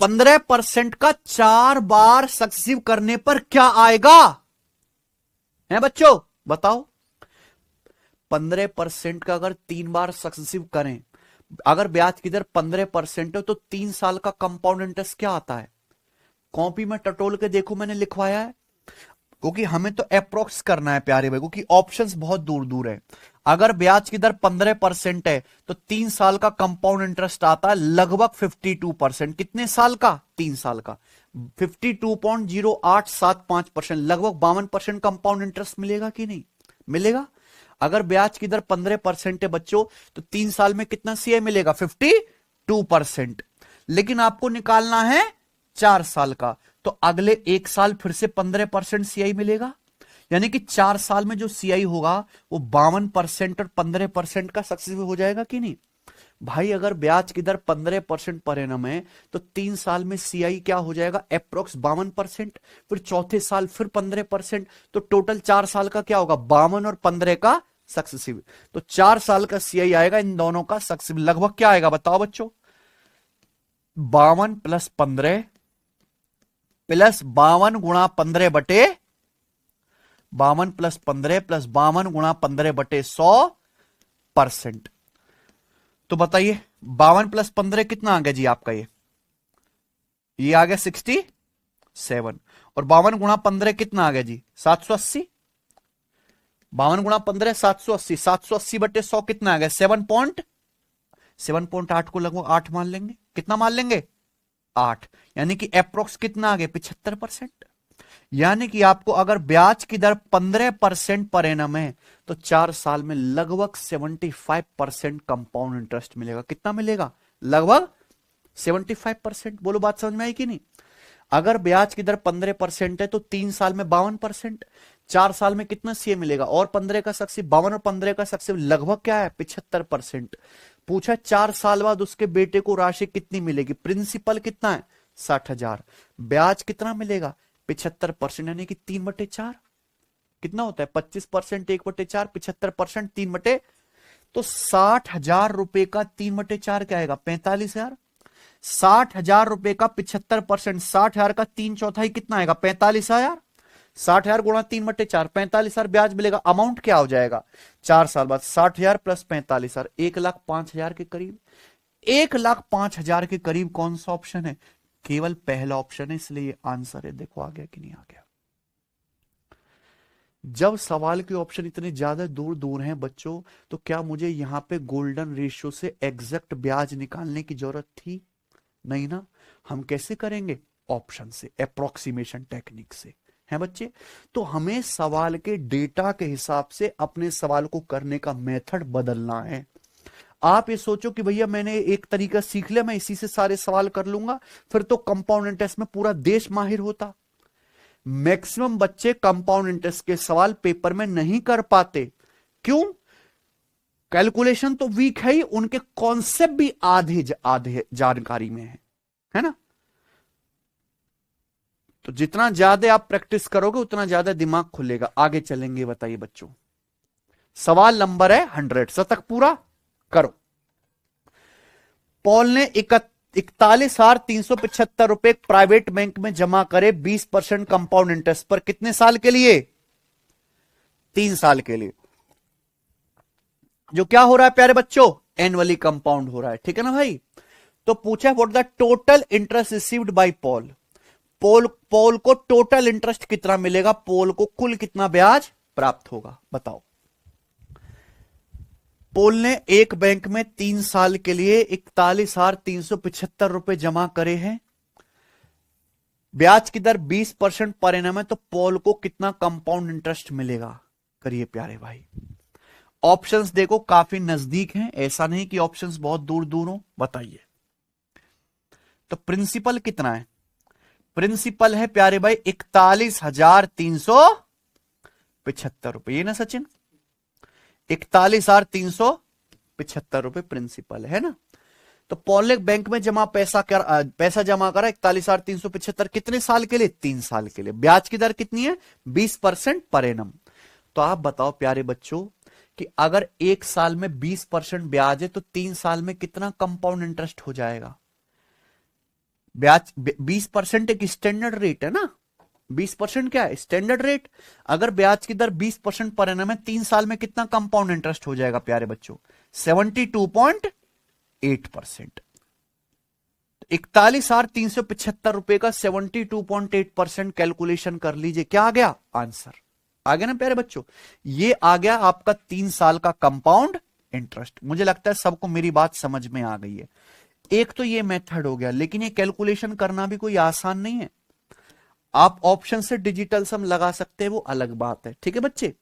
15% का 4 बार सक्सेसिव करने पर क्या आएगा, है बच्चों बताओ। 15% का अगर 3 बार सक्सेसिव करें, अगर ब्याज की दर 15% है तो 3 साल का कंपाउंड इंटरेस्ट क्या आता है, कॉपी में टटोल के देखो मैंने लिखवाया है, क्योंकि हमें तो अप्रोक्स करना है प्यारे भाई, क्योंकि ऑप्शंस बहुत दूर दूर है। अगर ब्याज की दर 15% है तो 3 साल का कंपाउंड इंटरेस्ट आता है लगभग 52%, कितने साल का, 3 साल का, 52.0875%, लगभग 52% कंपाउंड इंटरेस्ट मिलेगा कि नहीं मिलेगा। अगर ब्याज की दर 15% है बच्चों तो 3 साल में कितना सीआई मिलेगा, 52%। लेकिन आपको निकालना है 4 साल का, तो अगले 1 साल फिर से 15% सीआई मिलेगा, यानी कि 4 साल में जो सीआई होगा वो 52% और 15% का सक्सेसफुल हो जाएगा कि नहीं भाई। अगर ब्याज की दर 15% पर एनम है तो 3 साल में सीआई क्या हो जाएगा, अप्रोक्स 52%, फिर चौथे साल फिर 15%, तो टोटल 4 साल का क्या होगा, 52 और 15 का सक्सेसिव। तो 4 साल का सीआई आएगा इन दोनों का सक्सेसिव, लगभग क्या आएगा बताओ बच्चों, 52 प्लस 15 प्लस 52 गुणा 15 बटे 52 प्लस 15 प्लस 52 गुणा 15 बटे 100%। तो बताइए 52 प्लस 15 कितना आ गया जी आपका, ये आ गया 67, और 52 गुणा 15 कितना आ गया जी 780, 52 गुणा 15 780, 780 बटे 100 कितना आ गया 7.8 को लगभग 8 मान लेंगे, कितना मान लेंगे 8, यानी कि अप्रोक्स कितना आ गया 75%। यानी कि आपको अगर ब्याज की दर 15% पर एनम है तो 4 साल में लगभग 75% कंपाउंड इंटरेस्ट मिलेगा, कितना मिलेगा, लगभग 75%। बोलो बात समझ में आई कि नहीं। अगर ब्याज की दर 15% है तो 3 साल में 52%, 4 साल में कितना सीए मिलेगा, और 15 का सक्सेसिव, 52 और 15 का सक्सेसिव लगभग क्या है 75%। पूछा 4 साल बाद उसके बेटे को राशि कितनी मिलेगी, प्रिंसिपल कितना है 60,000, ब्याज कितना मिलेगा 75%, यानी कि 3/4 कितना होता है 25%, 1/4, 75%, 3/, तो 60,000 रुपए का 3/4 क्या आएगा 45,000। 60,000 रुपए का 75%, 60,000 का 3/4 कितना आएगा 45,000। 60,000 गुणा 3/4, 45,000 ब्याज मिलेगा, अमाउंट क्या हो जाएगा 4 साल बाद 60,000 प्लस 45,000, 1,05,000 के करीब, 1,05,000 के करीब। कौन सा ऑप्शन है, केवल पहला ऑप्शन है, इसलिए ये आंसर है। देखो आ गया कि नहीं आ गया। जब सवाल के ऑप्शन इतने ज्यादा दूर दूर हैं बच्चों, तो क्या मुझे यहां पे गोल्डन रेशियो से एग्जैक्ट ब्याज निकालने की जरूरत थी, नहीं ना। हम कैसे करेंगे, ऑप्शन से, अप्रोक्सीमेशन टेक्निक से, है बच्चे। तो हमें सवाल के डेटा के हिसाब से अपने सवाल को करने का मेथड बदलना है। आप ये सोचो कि भैया मैंने एक तरीका सीख लिया, मैं इसी से सारे सवाल कर लूंगा, फिर तो कंपाउंड इंटरेस्ट में पूरा देश माहिर होता। मैक्सिमम बच्चे कंपाउंड इंटरेस्ट के सवाल पेपर में नहीं कर पाते, क्यों, कैलकुलेशन तो वीक है ही, उनके कॉन्सेप्ट भी आधे जानकारी में है ना। तो जितना ज्यादा आप प्रैक्टिस करोगे उतना ज्यादा दिमाग खुलेगा। आगे चलेंगे, बताइए बच्चों, सवाल नंबर है 100, शतक पूरा करो। पॉल ने 41,375 रुपए प्राइवेट बैंक में जमा करे 20% कंपाउंड इंटरेस्ट पर, कितने साल के लिए? 3 साल के लिए। जो क्या हो रहा है प्यारे बच्चों? एनुअली कंपाउंड हो रहा है, ठीक है ना भाई। तो पूछा what the total interest received by Paul. Paul को टोटल इंटरेस्ट कितना मिलेगा, पॉल को कुल कितना ब्याज प्राप्त होगा, बताओ। पॉल ने एक बैंक में 3 साल के लिए 41,375 रुपए जमा करे हैं, ब्याज की दर 20% पर एनम है, तो पॉल को कितना कंपाउंड इंटरेस्ट मिलेगा? करिए प्यारे भाई। ऑप्शंस देखो काफी नजदीक हैं, ऐसा नहीं कि ऑप्शंस बहुत दूर दूर हो, बताइए। तो प्रिंसिपल कितना है? प्रिंसिपल है प्यारे भाई 41,375 रुपए, ये ना सचिन? 41,375 रुपए प्रिंसिपल है ना। तो पॉल ने बैंक में जमा पैसा जमा करा 41,375, कितने साल के लिए? 3 साल के लिए। ब्याज की दर कितनी है? 20% पर एनम। तो आप बताओ प्यारे बच्चों कि अगर 1 साल में 20% ब्याज है तो 3 साल में कितना कंपाउंड इंटरेस्ट हो जाएगा? ब्याज 20% एक स्टैंडर्ड रेट है ना, 20% क्या है? Standard rate. अगर ब्याज की दर 20% पर एनम है, 3 साल में कितना कंपाउंड इंटरेस्ट हो जाएगा प्यारे बच्चों? 72.8%। 41,375 रुपए का 72.8% कैलकुलेशन कर लीजिए, क्या आ गया आंसर? आ गया ना प्यारे बच्चों? ये आ गया आपका 3 साल का कंपाउंड इंटरेस्ट। मुझे लगता है सबको मेरी बात समझ में आ गई है। एक तो ये मेथड हो गया, लेकिन ये कैलकुलेशन करना भी कोई आसान नहीं है। आप ऑप्शन से डिजिटल सम लगा सकते हैं, वो अलग बात है, ठीक है बच्चे।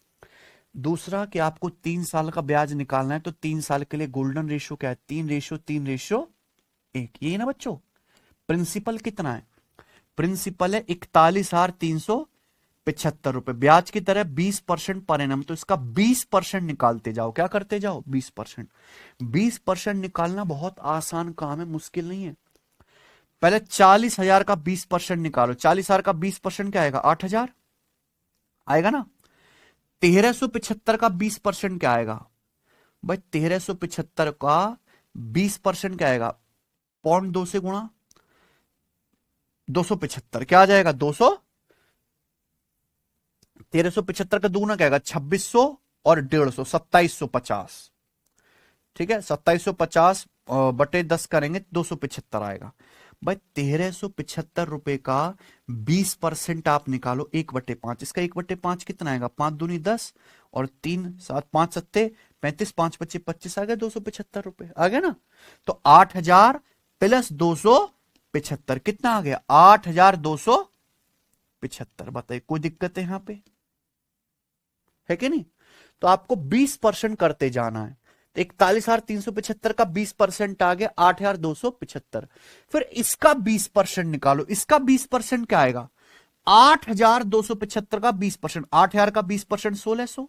दूसरा कि आपको 3 साल का ब्याज निकालना है, तो 3 साल के लिए गोल्डन रेशियो क्या है? 3:3:1, ये ना बच्चों। प्रिंसिपल कितना है? प्रिंसिपल है 41,375 रुपए, ब्याज की तरह 20% पर एनम, तो इसका 20% निकालते जाओ। क्या करते जाओ? 20%। 20% निकालना बहुत आसान काम है, मुश्किल नहीं है। पहले 40,000 का 20% निकालो। 40,000 का 20% क्या आएगा? 8,000 आएगा ना। 1,375 का 20% क्या आएगा भाई? 1,375 का 20% क्या आएगा? 0.2 से गुणा 275, क्या आ जाएगा? 200। 1,375 का दूना क्या आएगा? 2,600 और 150, 2,750। ठीक है, 2,750 बटे 10 करेंगे 275 आएगा। भाई 1,375 रुपए का 20% आप निकालो 1/5। इसका 1/5 कितना आएगा? 5 दूनी 10 और 3 7 5 सत्ते 35, 5 25 25 आ गया 275 रुपए, आ गया ना। तो 8,000 प्लस 275 कितना आ गया? 8,275। बताइए कोई दिक्कत है यहां पे? है कि नहीं? तो आपको 20% करते जाना है। 41,375 का 20% आ गया 8,275। फिर इसका 20% निकालो, इसका 20% क्या आएगा? 8,275 का 20%, 8,000 का 20% 1,600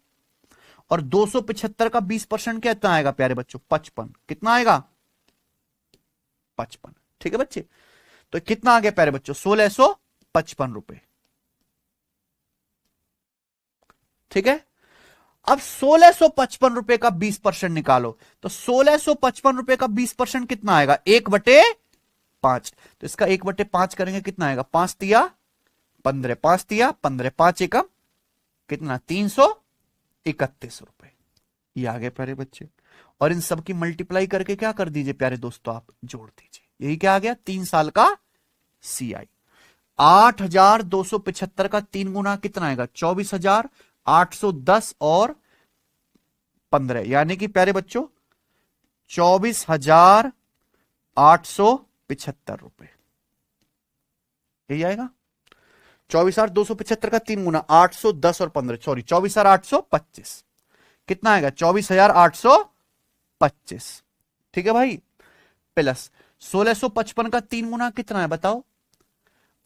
और 275 का 20% कितना आएगा प्यारे बच्चों? 55। कितना आएगा? 55। ठीक है बच्चे, तो कितना आ गया प्यारे बच्चों? 1,655 रुपए। ठीक है, अब 1,655 रुपए का 20% निकालो, तो 1,655 रुपए का 20% कितना आएगा? 1/5। तो इसका 1/5 करेंगे कितना आएगा? 5 तिया 15, 5 तिया 15, 5 एकम कितना? 331 रुपए। ये आ गए प्यारे बच्चे। और इन सब की मल्टीप्लाई करके क्या कर दीजिए प्यारे दोस्तों? आप जोड़ दीजिए। यही क्या आ गया? 3 साल का CI। 8,275 का 3 गुना कितना आएगा? 24,810 और 15, यानी कि प्यारे बच्चों 24,875 रुपए। यही आएगा। 24,275 का 3 गुना 810 और 15, सॉरी 24,825 कितना आएगा? 24,825। ठीक है भाई, प्लस 1,655 का 3 गुना कितना है बताओ?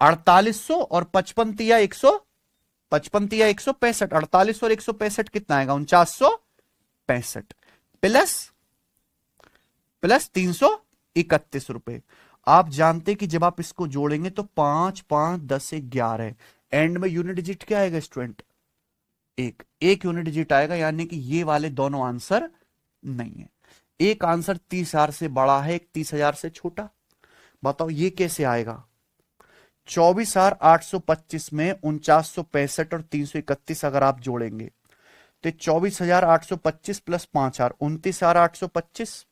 4,800 और 55 तिया 100, 55 तिया 165, 48 और 165 कितना आएगा? 4,965 प्लस 331 रुपए। आप जानते कि जब आप इसको जोड़ेंगे तो 5 5 10 से 11, एंड में यूनिट डिजिट क्या आएगा स्टूडेंट? एक यूनिट डिजिट आएगा, यानी कि ये वाले दोनों आंसर नहीं है। एक आंसर 30,000 से बड़ा है, एक 30,000 से छोटा। बताओ ये कैसे आएगा? 24,825 में 4965 और 331 अगर आप जोड़ेंगे तो 24,825 प्लस 5,000 29,825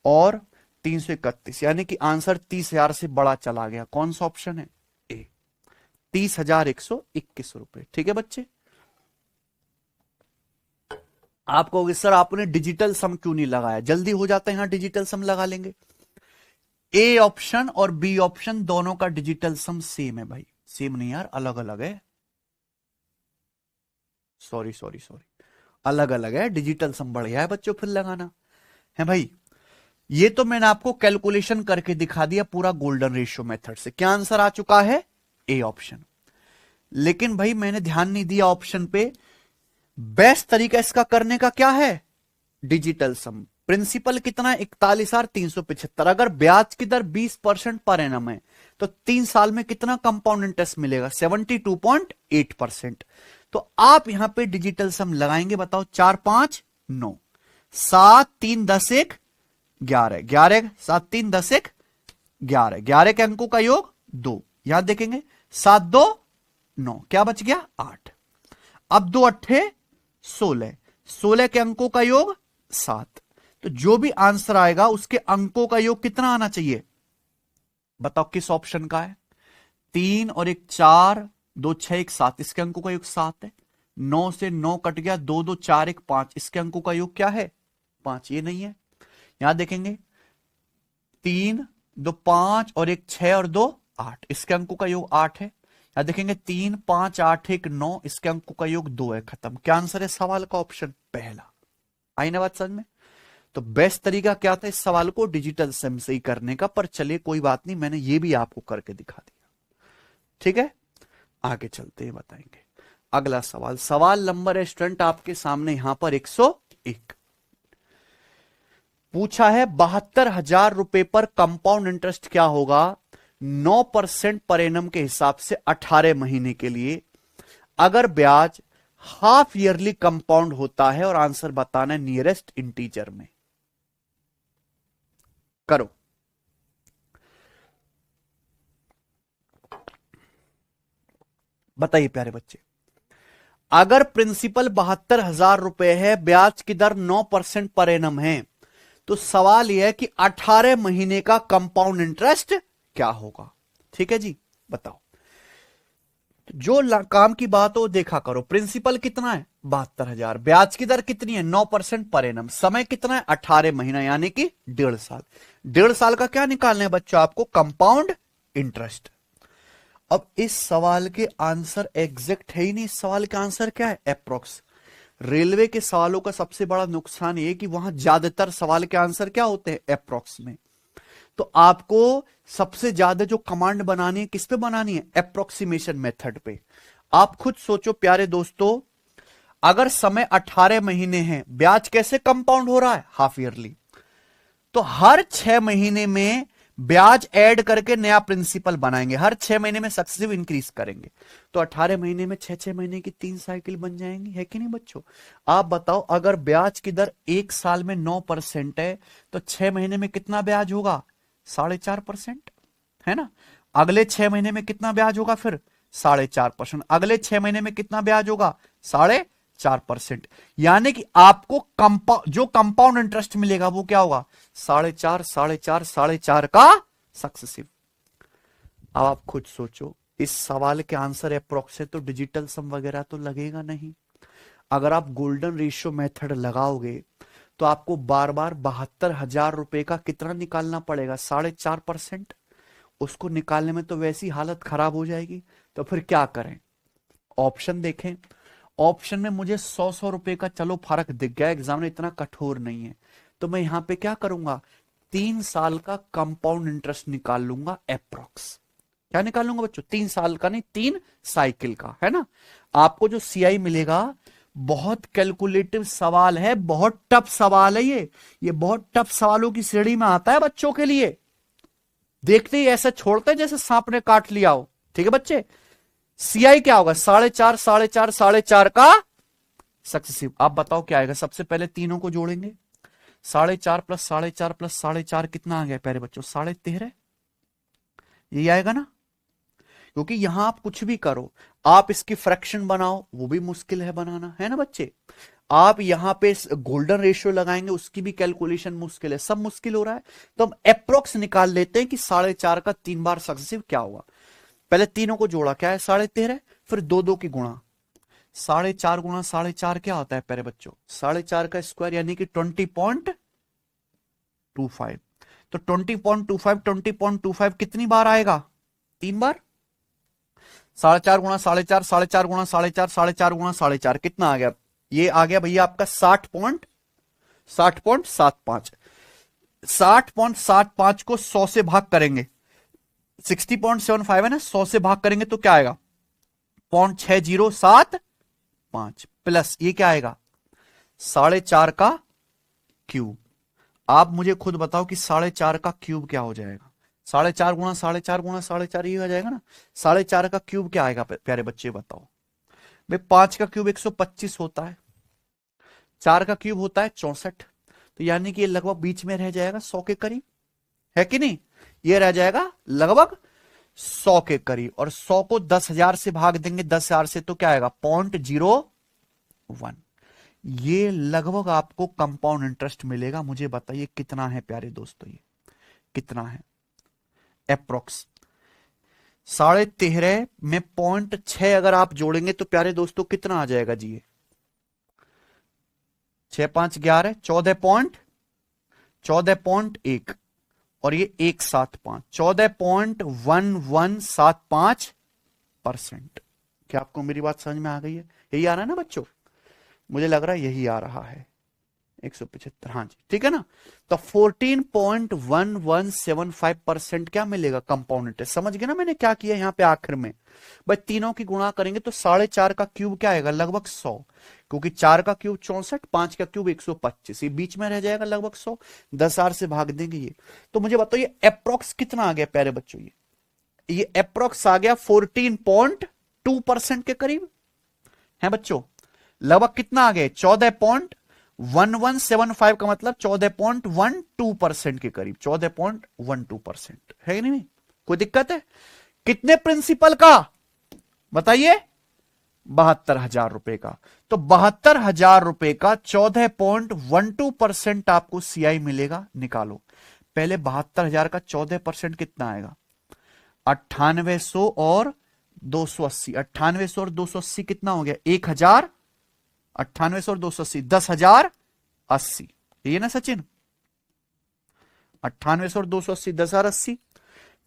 और 331, यानी कि आंसर 30,000 से बड़ा चला गया। कौन सा ऑप्शन है? ए, 30,121 रुपए। ठीक है बच्चे, आप कहोगे सर आपने डिजिटल सम क्यों नहीं लगाया? जल्दी हो जाता है, यहां डिजिटल सम लगा लेंगे। ए ऑप्शन और बी ऑप्शन दोनों का डिजिटल सम सेम है भाई। सेम नहीं यार, अलग अलग है। सॉरी सॉरी सॉरी, अलग अलग है। डिजिटल सम बढ़िया है बच्चों फिर लगाना है भाई। ये तो मैंने आपको कैलकुलेशन करके दिखा दिया पूरा गोल्डन रेशियो मेथड से। क्या आंसर आ चुका है? A option. लेकिन भाई मैंने ध्यान नहीं दिया ऑप्शन पे। बेस्ट तरीका इसका करने का क्या है? डिजिटल सम। प्रिंसिपल कितना है? 41,375। अगर ब्याज की दर 20% पर एनम है तो 3 साल में कितना कंपाउंड इंटरेस्ट मिलेगा? 72.8%। तो आप यहां पे डिजिटल सम लगाएंगे। बताओ 4 5 9 7 3 10 1 11 11 7 3 10 1 11 11 के अंकों का योग 2। यहां देखेंगे 7 2 9, क्या बच गया? 8। अब 2 8 16 16 के अंकों का योग 7। तो जो भी आंसर आएगा उसके अंकों का योग कितना आना चाहिए? बताओ किस ऑप्शन का है? 3 और 1 4 2 6 1 7, इसके अंकों का योग 7 है। 9 से 9 कट गया, 2 2 4 1 5, इसके अंकों का योग क्या है? 5। ये नहीं है। यहां देखेंगे 3 2 5 और 1 6 और 2 8, इसके अंकों का योग 8 है। यहां देखेंगे 3 5 8 1 9, इसके अंकों का योग 2 है। खत्म। क्या आंसर है सवाल का? ऑप्शन पहला। आई ना बात समझ में? तो बेस्ट तरीका क्या था इस सवाल को डिजिटल सम से ही करने का। पर चलिए कोई बात नहीं, मैंने ये भी आपको करके दिखा दिया। ठीक है, आगे चलते हैं, बताएंगे अगला सवाल। सवाल नंबर है स्टूडेंट आपके सामने यहां पर 101 पूछा है। 72,000 रुपए पर कंपाउंड इंटरेस्ट क्या होगा 9% पर एनम के हिसाब से 18 महीने के लिए, अगर ब्याज हाफ ईयरली कंपाउंड होता है? और आंसर बताना है नियरेस्ट इंटीजर में। करो। बताइए प्यारे बच्चे, अगर प्रिंसिपल 72,000 रुपए है, ब्याज की दर 9% पर एनम है, तो सवाल यह है कि 18 महीने का कंपाउंड इंटरेस्ट क्या होगा? ठीक है जी, बताओ। जो काम की बात हो देखा करो। प्रिंसिपल कितना है? 72,000। ब्याज की दर कितनी है? 9% पर एनम। समय कितना है? 18 महीना, यानी कि 1.5 साल। 1.5 साल का क्या निकालना है बच्चों आपको? Compound interest. अब इस सवाल के आंसर एग्जैक्ट है ही नहीं। इस सवाल का आंसर क्या है? अप्रोक्स। रेलवे के सवालों का सबसे बड़ा नुकसान यह कि वहां ज्यादातर सवाल के आंसर क्या होते हैं? अप्रोक्स में। तो आपको सबसे ज्यादा जो कमांड बनानी है किस पे बनानी है? अप्रोक्सीमेशन मेथड पे। आप खुद सोचो प्यारे दोस्तों, अगर समय 18 महीने हैं, ब्याज कैसे कंपाउंड हो रहा है? Half yearly. तो हर 6 महीने में ब्याज ऐड करके नया प्रिंसिपल बनाएंगे। हर 6 महीने में सक्सेसिव इंक्रीज करेंगे। तो 18 महीने में 6 महीने की 3 साइकिल बन जाएंगी, है कि नहीं बच्चों? आप बताओ, अगर ब्याज की दर 1 साल में 9% है तो 6 महीने में कितना ब्याज होगा? 4.5%, है ना? अगले 6 महीने में कितना ब्याज होगा? फिर 4.5%। अगले 6 महीने में कितना ब्याज होगा? 4.5%। यानी कि आपको जो कंपाउंड इंटरेस्ट मिलेगा वो क्या होगा? 4.5 4.5 4.5 का सक्सेसिव। अब आप खुद सोचो, इस सवाल के आंसर अप्रोक्स है तो डिजिटल सम वगैरह तो लगेगा नहीं। अगर आप गोल्डन रेशियो मेथड लगाओगे तो आपको बार बार 72,000 रुपए का कितना निकालना पड़ेगा? 4.5%। उसको निकालने में तो वैसी हालत खराब हो जाएगी। तो फिर क्या करें? ऑप्शन देखें। ऑप्शन में मुझे 100 रुपए का चलो फर्क दिख गया, एग्जाम में इतना कठोर नहीं है। तो मैं यहां पे क्या करूंगा? 3 साल का कंपाउंड इंटरेस्ट निकाल लूंगा अप्रोक्स। क्या निकाल लूंगा बच्चों? 3 साल का नहीं, 3 साइकिल का, है ना? आपको जो सीआई मिलेगा, बहुत कैलकुलेटिव सवाल है, बहुत टफ सवाल है ये बहुत टफ सवालों की श्रेणी में आता है बच्चों के लिए। देखते ही ऐसा छोड़ते हैं जैसे सांप ने काट लिया हो। ठीक है बच्चे, सीआई क्या होगा? 4.5 4.5 4.5 का सक्सेसिव। आप बताओ क्या आएगा? सबसे पहले तीनों को जोड़ेंगे। 4.5 प्लस 4.5 प्लस 4.5 कितना आ गया प्यारे बच्चों? 13.5। यही आएगा ना, क्योंकि यहां आप कुछ भी करो, आप इसकी फ्रैक्शन बनाओ वो भी मुश्किल है बनाना, है ना बच्चे। आप यहां पे गोल्डन रेशियो लगाएंगे उसकी भी कैलकुलेशन मुश्किल है, सब मुश्किल हो रहा है। तो हम अप्रोक्स निकाल लेते हैं कि 4.5 का 3 बार सक्सेसिव क्या होगा। पहले तीनों को जोड़ा, क्या है 13.5, फिर दो दो की गुणा, 4.5 गुणा 4.5 क्या होता है प्यारे बच्चों, 4.5 का स्क्वायर यानी कि 20.25। तो 20.25 कितनी बार आएगा, 3 बार। 4.5 गुणा 4.5, 4.5 गुणा 4.5, 4.5 गुणा 4.5 कितना आ गया, ये आ गया भैया आपका 60.75। 60.75 को 100 से भाग करेंगे, 60.75 है ना, 100 से भाग करेंगे तो क्या आएगा, 0.6075 प्लस ये क्या आएगा 4.5 का क्यूब। आप मुझे खुद बताओ कि 4.5 का क्यूब क्या हो जाएगा, 4.5 गुणा 4.5 गुणा 4.5 ये हो जाएगा ना। 4.5 का क्यूब क्या आएगा प्यारे बच्चे बताओ भाई, 5 का क्यूब 125 होता है, 4 का क्यूब होता है 64, तो यानी कि ये लगभग बीच में रह जाएगा 100 के करीब, है कि नहीं, ये रह जाएगा लगभग 100 के करीब। और 100 को 10,000 से भाग देंगे, 10,000 से तो क्या आएगा 0.01। ये लगभग आपको कंपाउंड इंटरेस्ट मिलेगा। मुझे बताइए कितना है प्यारे दोस्तों, ये कितना है अप्रोक्स। 13.5 में 0.6 अगर आप जोड़ेंगे तो प्यारे दोस्तों कितना आ जाएगा जी, ये 6 5 11 14.1 और ये 175, 14.1175%। क्या आपको मेरी बात समझ में आ गई है, यही आ रहा है ना बच्चों, मुझे लग रहा है यही आ रहा है 175, हाँ जी ठीक है ना। तो 14.1175% क्या मिलेगा कंपाउंड इंटरेस्ट। समझ गए ना मैंने क्या किया यहाँ पे आखिर में, भाई तीनों की गुणा करेंगे तो 4.5 का क्यूब क्या आएगा लगभग 100, क्योंकि 4 का क्यूब 64, 5 का क्यूब 125, ये बीच में रह जाएगा लगभग 100, 10,000 से भाग देंगे ये। तो मुझे बताओ ये अप्रोक्स कितना आ गया प्यारे बच्चों, ये अप्रोक्स आ गया 14.2% के करीब है बच्चों। लगभग कितना आ गया 14.1175 का मतलब 14.12% के करीब, 14.12% है कि नहीं, कोई दिक्कत है। कितने प्रिंसिपल का बताइए, 72,000 रुपए का। तो 72,000 रुपए का 14.12% आपको सीआई मिलेगा, निकालो। पहले 72,000 का 14% कितना आएगा, 9800 और 280, 9800 और 280 कितना हो गया 1,000, 9800 और 280 10,080, ये ना सचिन, 9800 और 280 10,080।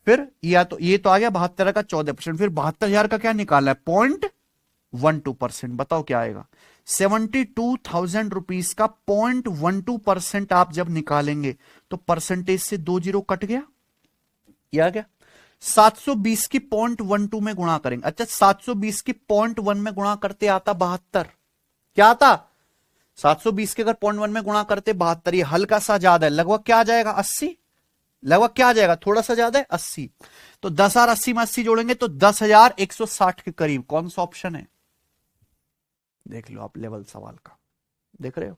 फिर या तो ये तो आ गया 72 का 14%, फिर 72,000 का क्या निकाला है 0.12%, बताओ क्या आएगा 72,000 रुपीज का 0.12% आप जब निकालेंगे तो परसेंटेज से 2 जीरो कट गया, ये आ गया। 720 की 0.12 में गुणा करेंगे, अच्छा 720 की 0.1 में गुणा करते आता 72, क्या आता 720 के अगर 0.1 में गुणा करते 72, ये हल्का सा ज्यादा है, लगभग क्या आ जाएगा 80, लगभग क्या आ जाएगा थोड़ा सा ज्यादा है 80। तो 10,000 80 में 80 जोड़ेंगे तो 10,160 के करीब। कौन सा ऑप्शन है, देख लो आप लेवल सवाल का, देख रहे हो।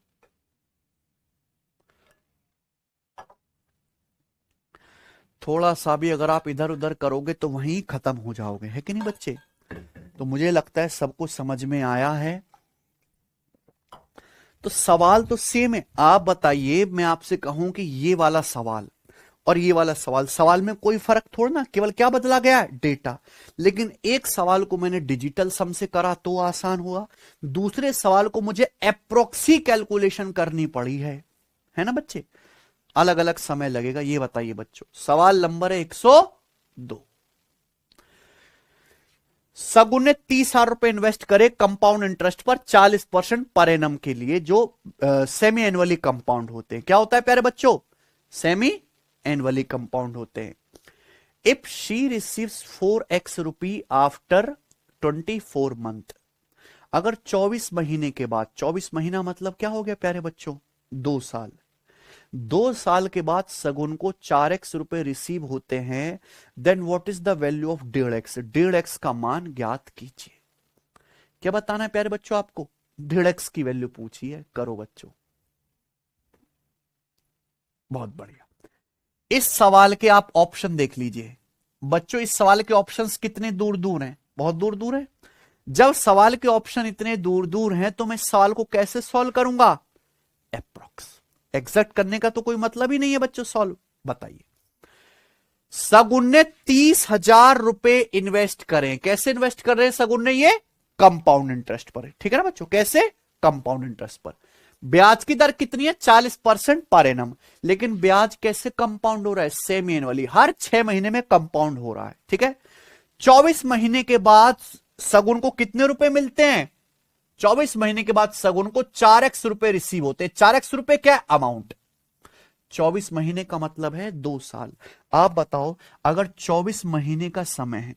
थोड़ा सा भी अगर आप इधर उधर करोगे तो वहीं खत्म हो जाओगे, है कि नहीं बच्चे। तो मुझे लगता है सबको समझ में आया है। तो सवाल तो सेम है, आप बताइए, मैं आपसे कहूं कि ये वाला सवाल और ये वाला सवाल, सवाल में कोई फर्क थोड़ा ना, केवल क्या बदला गया है डेटा। लेकिन एक सवाल को मैंने डिजिटल सम से करा तो आसान हुआ, दूसरे सवाल को मुझे अप्रोक्सी कैलकुलेशन करनी पड़ी है ना बच्चे, अलग अलग समय लगेगा। ये बताइए बच्चों, सवाल नंबर है 102। सगुन ने 30,000 रुपए इन्वेस्ट करे कंपाउंड इंटरेस्ट पर 40% पर एनम के लिए, जो सेमी एनुअली कंपाउंड होते हैं। क्या होता है प्यारे बच्चों, सेमी एनुअली कंपाउंड होते हैं। If she receives 4x rupee after 24 month, अगर 24 महीने के बाद, 24 महीना मतलब क्या हो गया प्यारे बच्चों 2 साल, 2 साल के बाद सगुन को 4x रुपए रिसीव होते हैं, then what is the value of 1.5x, 1.5x का मान ज्ञात कीजिए। क्या बताना है प्यारे बच्चों आपको, 1.5x की वैल्यू पूछी है, करो बच्चों। बहुत बढ़िया, इस सवाल के आप ऑप्शन देख लीजिए, बच्चों इस सवाल के ऑप्शंस कितने दूर दूर हैं? बहुत दूर दूर है। जब सवाल के ऑप्शन इतने दूर दूर हैं तो मैं इस सवाल को कैसे सॉल्व करूंगा? अप्रोक्स। एग्जैक्ट करने का तो कोई मतलब ही नहीं है बच्चों। सॉल्व बताइए। सगुन ने 30,000 रुपए इन्वेस्ट करें। कैसे इन्वेस्ट कर रहे हैं सगुन ने? ये कंपाउंड इंटरेस्ट पर है, ठीक है ना बच्चों? कैसे? कंपाउंड इंटरेस्ट पर। ब्याज की दर कितनी है? 40% पर एनम। लेकिन ब्याज कैसे कंपाउंड हो रहा है? सेमी एनुअली, हर 6 महीने में कंपाउंड हो रहा है, ठीक है। 24 महीने के बाद सगुन को कितने रुपए मिलते हैं? 24 महीने के बाद सगुन को 4x रुपए रिसीव होते हैं। 4x रुपए क्या अमाउंट? 24 महीने का मतलब है 2 साल। आप बताओ, अगर 24 महीने का समय है,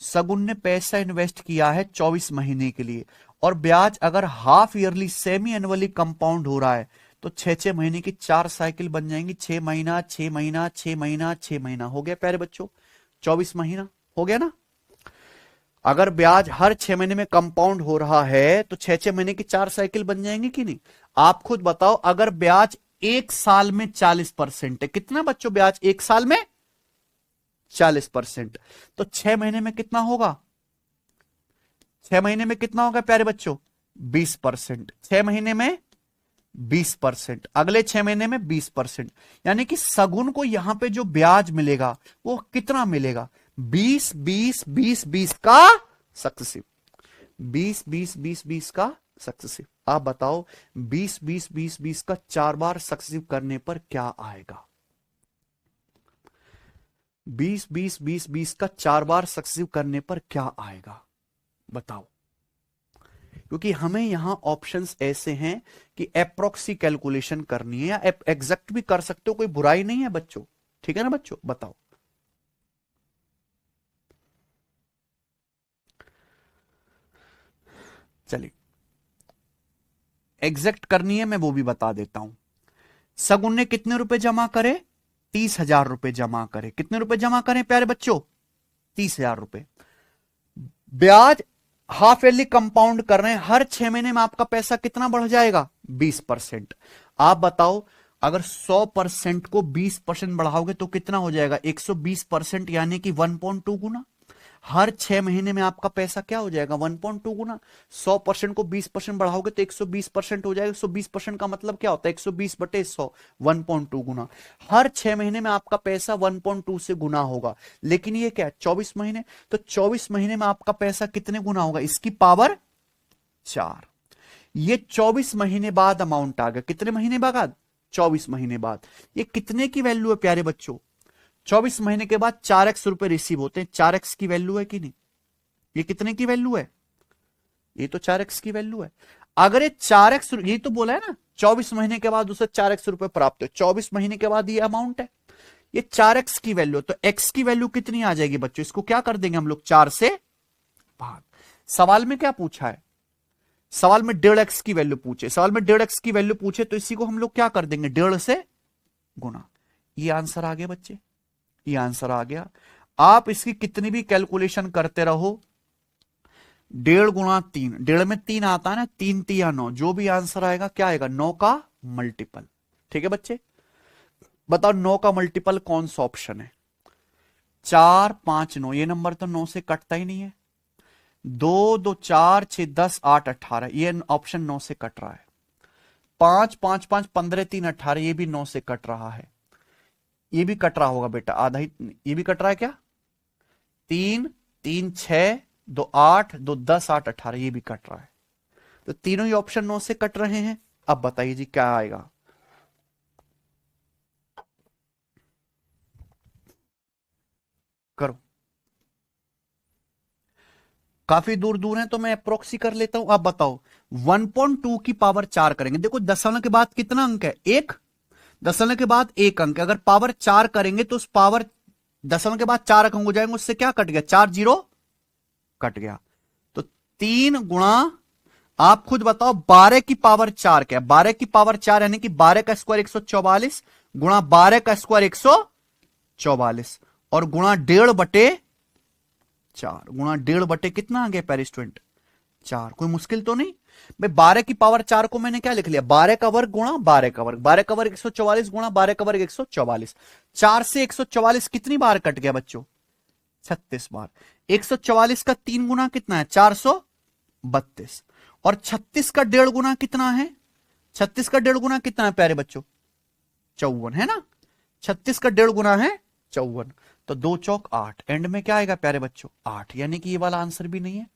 सगुन ने पैसा इन्वेस्ट किया है 24 महीने के लिए, और ब्याज अगर half yearly semi annually compound हो रहा है, तो 6-6 महीने की 4 साइकिल बन जाएंगी। 6 महीना, 6 महीना, 6 महीना, 6 महीना, हो गया प्यारे बच्चों 24 महीना, हो गया ना। अगर ब्याज हर 6 महीने में कंपाउंड हो रहा है तो 6-6 महीने की 4 साइकिल बन जाएंगी कि नहीं? आप खुद बताओ, अगर ब्याज 1 साल में 40% है, कितना बच्चों ब्याज 1 साल में? 40%। तो 6 महीने में कितना होगा? 6 महीने में कितना होगा प्यारे बच्चों? 20%। 6 महीने में 20%, अगले 6 महीने में 20%। यानी कि सगुन को यहां पे जो ब्याज मिलेगा वो कितना मिलेगा? 20 20 20 20 का सक्सेसिव। 20 20 20 20 का सक्सेसिव। आप बताओ 20 20 20 20 का 4 बार सक्सेसिव करने पर क्या आएगा? 20 20 20 20 का 4 बार सक्सेसिव करने पर क्या आएगा? बताओ। क्योंकि हमें यहां ऑप्शंस ऐसे हैं कि अप्रोक्सी कैलकुलेशन करनी है, या एग्जैक्ट भी कर सकते हो, कोई बुराई नहीं है बच्चों, ठीक है ना बच्चों? बताओ। चलिए, एग्जैक्ट करनी है, मैं वो भी बता देता हूं। सगुन ने कितने रुपए जमा करे? 30,000 रुपए जमा करे। कितने रुपए जमा करें प्यारे बच्चों? 30,000 रुपए। ब्याज हाफ ईयरली कंपाउंड कर रहे हैं, हर 6 महीने में आपका पैसा कितना बढ़ जाएगा? 20%। आप बताओ, अगर 100% को 20% बढ़ाओगे तो कितना हो जाएगा? 120%, यानी कि 1.2 गुना। हर 6 महीने में आपका पैसा क्या हो जाएगा? 1.2 गुना। 100% को 20% बढ़ाओगे तो 120% हो जाएगा। 120% का मतलब क्या होता है? 120/100, 1.2 गुना। हर 6 महीने में आपका पैसा 1.2 से गुना होगा। लेकिन ये क्या है? 24 महीने। तो 24 महीने में आपका पैसा कितने गुना होगा? इसकी पावर 4। ये 24 महीने बाद अमाउंट आ गया। कितने महीने बाद? 24 महीने बाद। ये कितने की वैल्यू है प्यारे बच्चों? 24 महीने के बाद 4x रुपए रिसीव होते हैं। 4x की वैल्यू है कि नहीं? ये कितने की वैल्यू है? ये तो 4x की वैल्यू है। अगर ये 4x, ये तो बोला है ना 24 महीने के बाद उसे 4x रुपए प्राप्त हो, 24 महीने के बाद ये अमाउंट है। ये 4x की वैल्यू, तो x की वैल्यू कितनी आ जाएगी बच्चों? इसको क्या कर देंगे हम लोग? 4 से भाग। सवाल में क्या पूछा है? सवाल में 1.5x की वैल्यू पूछे। सवाल में 1.5x की वैल्यू पूछे तो इसी को हम लोग क्या कर देंगे? 1.5 से गुना। ये आंसर आ गया बच्चे, ये आंसर आ गया। आप इसकी कितनी भी कैलकुलेशन करते रहो, 1.5 गुणा 3, 1.5 में 3 आता है ना, 3 3 9, जो भी आंसर आएगा क्या आएगा? 9 का मल्टीपल। ठीक है बच्चे, बताओ 9 का मल्टीपल कौन सा ऑप्शन है? 4 5 9, ये नंबर तो 9 से कटता ही नहीं है। 2 2 4 6 10 8 18, ये ऑप्शन 9 से कट रहा है। 5 5 5 15 3 18, ये भी 9 से कट रहा है। ये भी कट रहा होगा बेटा, आधा ही। ये भी कट रहा है क्या? 3 3 6 2 8 2 10 8 18, ये भी कट रहा है। तो तीनों ही ऑप्शन 9 से कट रहे हैं। अब बताइए जी क्या आएगा? करो। काफी दूर दूर है तो मैं अप्रोक्सी कर लेता हूं। आप बताओ, 1.2 की पावर 4 करेंगे। देखो दशमलव के बाद कितना अंक है? 1। दशमलव के बाद 1 अंक। अगर पावर 4 करेंगे तो उस पावर दशमलव के बाद 4 अंक हो जाएंगे, उससे क्या कट गया? 4 0 कट गया। तो 3 गुणा, आप खुद बताओ, 12 की पावर 4 क्या है? 12 की पावर 4 यानी कि 12 का स्क्वायर 144 गुणा 12 का स्क्वायर 144 और गुणा 1.5/4। गुणा 1.5 कितना आ गया प्यारे स्टूडेंट? 4। कोई मुश्किल तो नहीं भाई। 12 की पावर 4 को मैंने क्या लिख लिया? 12 का वर्ग गुणा 12 का वर्ग। 12 का वर्ग 144 गुणा 12 का वर्ग 144। 4 से 144 कितनी बार कट गया बच्चों? 36 बार। 144 का 3 गुना कितना है? 432। और 36 का 1.5 गुना कितना है? 36 का 1.5 गुना कितना है प्यारे बच्चों? 54 है ना। 36 का 1.5 गुना है 54। तो 2 चौक 8, एंड में क्या आएगा प्यारे बच्चों? 8, यानी कि ये वाला आंसर भी नहीं है।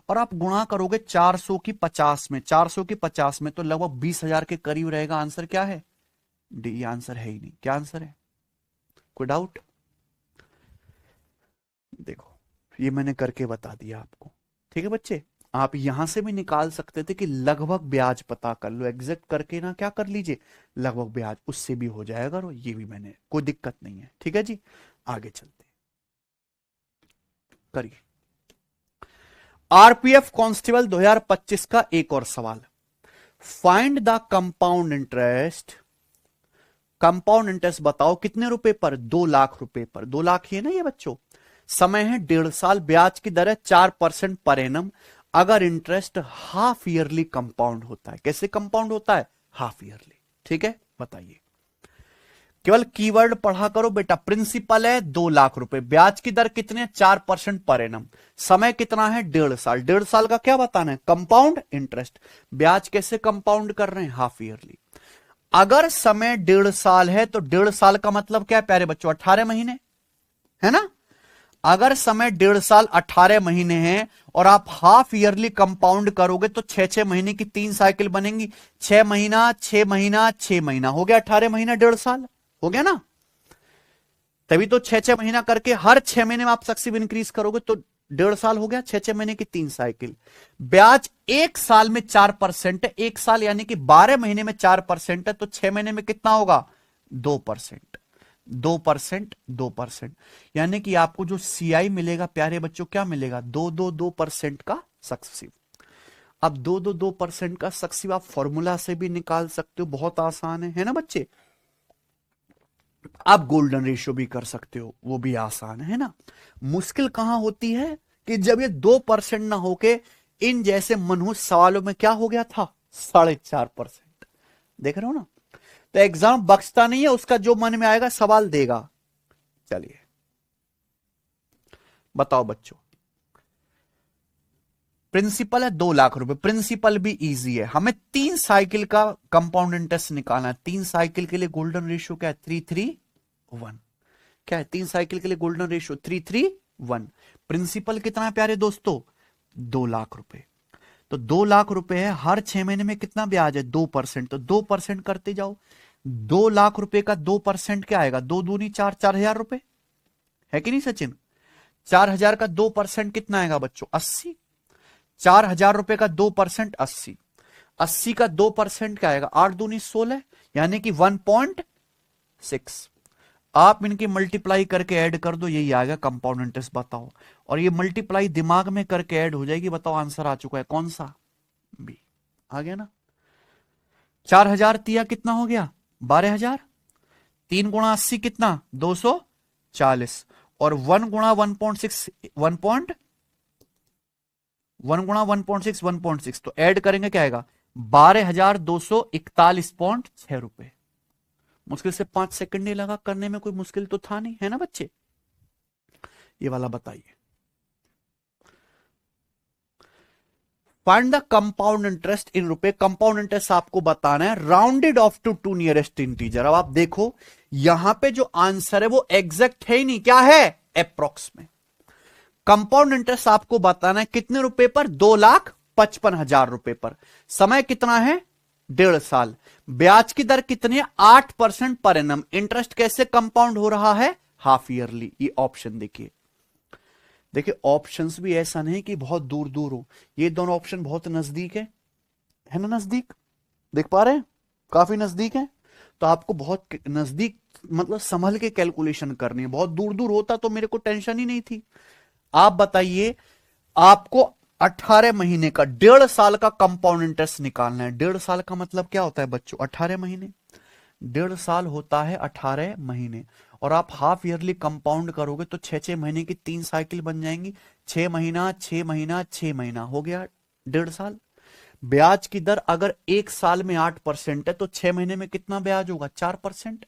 और आप गुणा करोगे 400 की 50 में, 400 की 50 में तो लगभग 20,000 के करीब रहेगा। आंसर क्या है? डी। आंसर है ही नहीं। क्या आंसर है? कोई डाउट? देखो, ये मैंने करके बता दिया आपको, ठीक है बच्चे। आप यहां से भी निकाल सकते थे कि लगभग ब्याज पता कर लो, एग्जैक्ट करके ना क्या कर लीजिए, लगभग ब्याज, उससे भी हो जाएगा। और ये भी मैंने, कोई दिक्कत नहीं है, ठीक है जी। आगे चलते करिए। आरपीएफ कांस्टेबल 2025 का एक और सवाल। Find the compound interest. Compound interest बताओ कितने रुपए पर? 2 लाख रुपए पर। 2 लाख ही है ना ये बच्चों। समय है 1.5 साल, ब्याज की दर है 4% पर एनम। अगर इंटरेस्ट हाफ ईयरली कंपाउंड होता है। कैसे कंपाउंड होता है? हाफ ईयरली, ठीक है। बताइए, केवल कीवर्ड पढ़ा करो बेटा। प्रिंसिपल है 2 लाख रुपए, ब्याज की दर कितनी है? 4% पर एनम। समय कितना है? 1.5 साल। 1.5 साल का क्या बताना है? Compound interest. ब्याज कैसे कंपाउंड कर रहे हैं? Half yearly. अगर समय 1.5 साल है तो 1.5 साल का मतलब क्या है प्यारे बच्चों? 18 महीने, है ना। अगर समय 1.5 साल 18 महीने हैं और आप हाफ ईयरली कंपाउंड करोगे तो 6-6 महीने की 3 साइकिल बनेंगी। 6 महीना 6 महीना 6 महीना हो गया 18 महीना, 1.5 साल हो गया ना। तभी तो 6-6 महीना करके हर 6 महीने में आप सक्सेसिव इंक्रीज करोगे तो 1.5 साल हो गया। 6-6 महीने की 3 साइकिल। ब्याज 1 साल में 4% है। 1 साल यानी कि 12 महीने में 4% है, तो 6 महीने में कितना होगा? 2%। 2%, 2%, यानी कि आपको जो सीआई मिलेगा प्यारे बच्चों, क्या मिलेगा? 2% का सक्सेसिव। अब 2% का सक्सेसिव आप फॉर्मूला से भी निकाल सकते हो, बहुत आसान है ना बच्चे। आप गोल्डन रेशियो भी कर सकते हो, वो भी आसान है ना। मुश्किल कहां होती है कि जब ये 2% ना होके इन जैसे मनहूस सवालों में क्या हो गया था? 4.5%। देख रहे हो ना। तो एग्जाम बख्शता नहीं है, उसका जो मन में आएगा सवाल देगा। चलिए बताओ बच्चों। प्रिंसिपल है 2 लाख रुपए। प्रिंसिपल भी इजी है। हमें 3 साइकिल का कंपाउंड इंटरेस्ट निकालना है। 3 साइकिल के लिए गोल्डन रेशियो क्या है? 3-3-1। क्या है 3 साइकिल के लिए गोल्डन रेशियो? 3-3-1। प्रिंसिपल कितना है प्यारे दोस्तों? 2 लाख रुपए। तो 2 लाख रुपए है, हर 6 महीने में कितना ब्याज है? 2%। तो 2% करते जाओ। 2 लाख रुपए का 2% क्या आएगा? 2 दूनी 4, 4,000 रुपए, है कि नहीं सचिन? 4,000 का 2% कितना आएगा बच्चों? 80। 4,000 रुपए का 2% 80। 80 का 2% क्या आएगा? 8 दूनी 16, यानी कि 1.6। आप इनकी मल्टीप्लाई करके ऐड कर दो, यही आ गया कंपाउंड इंटरेस्ट। बताओ, और ये मल्टीप्लाई दिमाग में करके ऐड हो जाएगी। बताओ आंसर आ चुका है कौन सा? बी। आ गया ना। 4,000 तिया कितना हो गया? 12,000। 3 गुणा 80 कितना? 240। और 1 गुणा 1.6, 1 गुणा 1.6, 1.6, तो ऐड करेंगे क्या आएगा? 12,241.6 रुपए। मुश्किल से 5 सेकंड नहीं लगा करने में, कोई मुश्किल तो था नहीं, है ना बच्चे। ये वाला बताइए। Find the compound interest in रुपए। कंपाउंड इंटरेस्ट आपको बताना है rounded off to 2 nearest integer. अब आप देखो यहां पे जो आंसर है वो एग्जैक्ट है ही नहीं, क्या है? अप्रोक्स में। कंपाउंड इंटरेस्ट आपको बताना है कितने रुपए पर? 2,55,000 रुपए पर। समय कितना है? 1.5 साल। ब्याज की दर कितनी है? 8% पर एनम। इंटरेस्ट कैसे कंपाउंड हो रहा है? Half yearly. ये ऑप्शन देखिए। देखिए ऑप्शंस भी ऐसा नहीं कि बहुत दूर दूर हो, ये दोनों ऑप्शन बहुत नजदीक है ना। नजदीक देख पा रहे हैं, काफी नजदीक है। तो आपको बहुत नजदीक मतलब संभल के कैलकुलेशन करनी है। बहुत दूर दूर होता तो मेरे को टेंशन ही नहीं थी। आप बताइए, आपको 18 महीने का 1.5 साल का कंपाउंड इंटरेस्ट निकालना है। 1.5 साल का मतलब क्या होता है बच्चों? 18 महीने। 1.5 साल होता है 18 महीने, और आप हाफ ईयरली कंपाउंड करोगे तो 6-6 महीने की 3 साइकिल बन जाएंगी। 6 महीना 6 महीना 6 महीना हो गया 1.5 साल। ब्याज की दर अगर 1 साल में 8% है तो 6 महीने में कितना ब्याज होगा? 4%।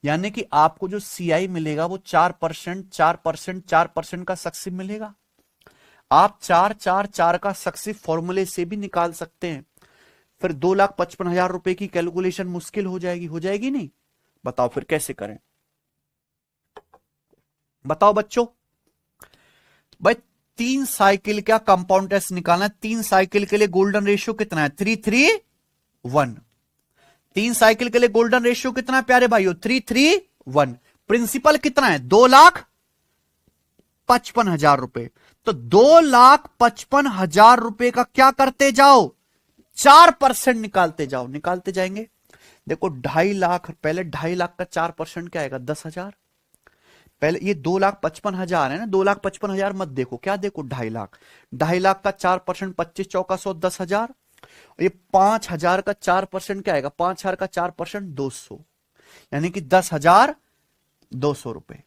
यानी कि आपको जो सीआई मिलेगा वो 4%, 4%, 4% का सक्सिव मिलेगा। आप 4-4-4 का सक्सिव फॉर्मूले से भी निकाल सकते हैं। फिर 2,55,000 रुपए की कैलकुलेशन मुश्किल हो जाएगी नहीं? बताओ फिर कैसे करें, बताओ बच्चों। भाई 3 साइकिल का कंपाउंड टेस्ट निकालना है। 3 साइकिल के लिए गोल्डन रेशियो कितना है? 3-3-1। 3 साइकिल के लिए गोल्डन रेशियो कितना है प्यारे भाइयों? 3-3-1। प्रिंसिपल कितना है? 2,55,000 रुपए। तो 2,55,000 रुपए का क्या करते जाओ? 4% निकालते जाओ, निकालते जाएंगे। देखो 2.5 लाख, पहले 2.5 लाख का 4% क्या आएगा? 10,000। पहले ये 2,55,000 है ना, 2,55,000 मत देखो, क्या देखो? 2.5 लाख। 2.5 लाख का 4%, 25 चौका 100, 10,000। ये 5,000 का 4% क्या आएगा? 5,000 का 4% 200, यानी कि 10,200 रुपए।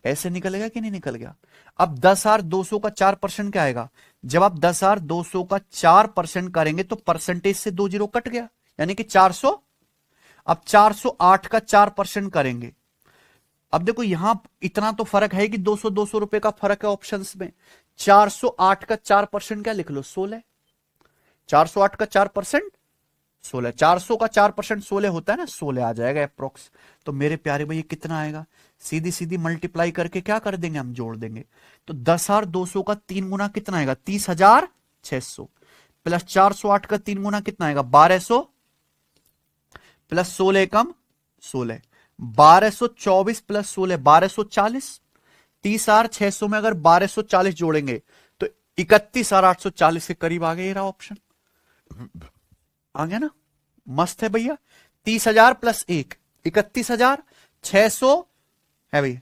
ऐसे निकलेगा कि नहीं निकल गया? अब 10,200 का 4% क्या आएगा? जब आप 10,200 का 4% करेंगे तो परसेंटेज से 2 जीरो कट गया, यानी कि 400। अब 408 का 4% करेंगे। अब देखो यहां इतना तो फर्क है कि 200-200 रुपए का फर्क है ऑप्शंस में। 408 का 4% क्या लिख लो? 16। 408 का 4% 16। 400 का 4% 16 होता है ना, 16 आ जाएगा अप्रोक्स। तो मेरे प्यारे भाई कितना आएगा? सीधी सीधी मल्टीप्लाई करके क्या कर देंगे हम? जोड़ देंगे। तो 10,200 का 3 गुना कितना आएगा? 30,600 प्लस 408 का 3 गुना कितना आएगा? 1,200 प्लस 16 कम 16, 1,224 प्लस 16 1,240। 30,600 में अगर 1,240 जोड़ेंगे तो 31,840 के करीब आ गया। ये रहा ऑप्शन, आ गया ना? मस्त है भैया। 30,000 प्लस 1 31,600 है भैया।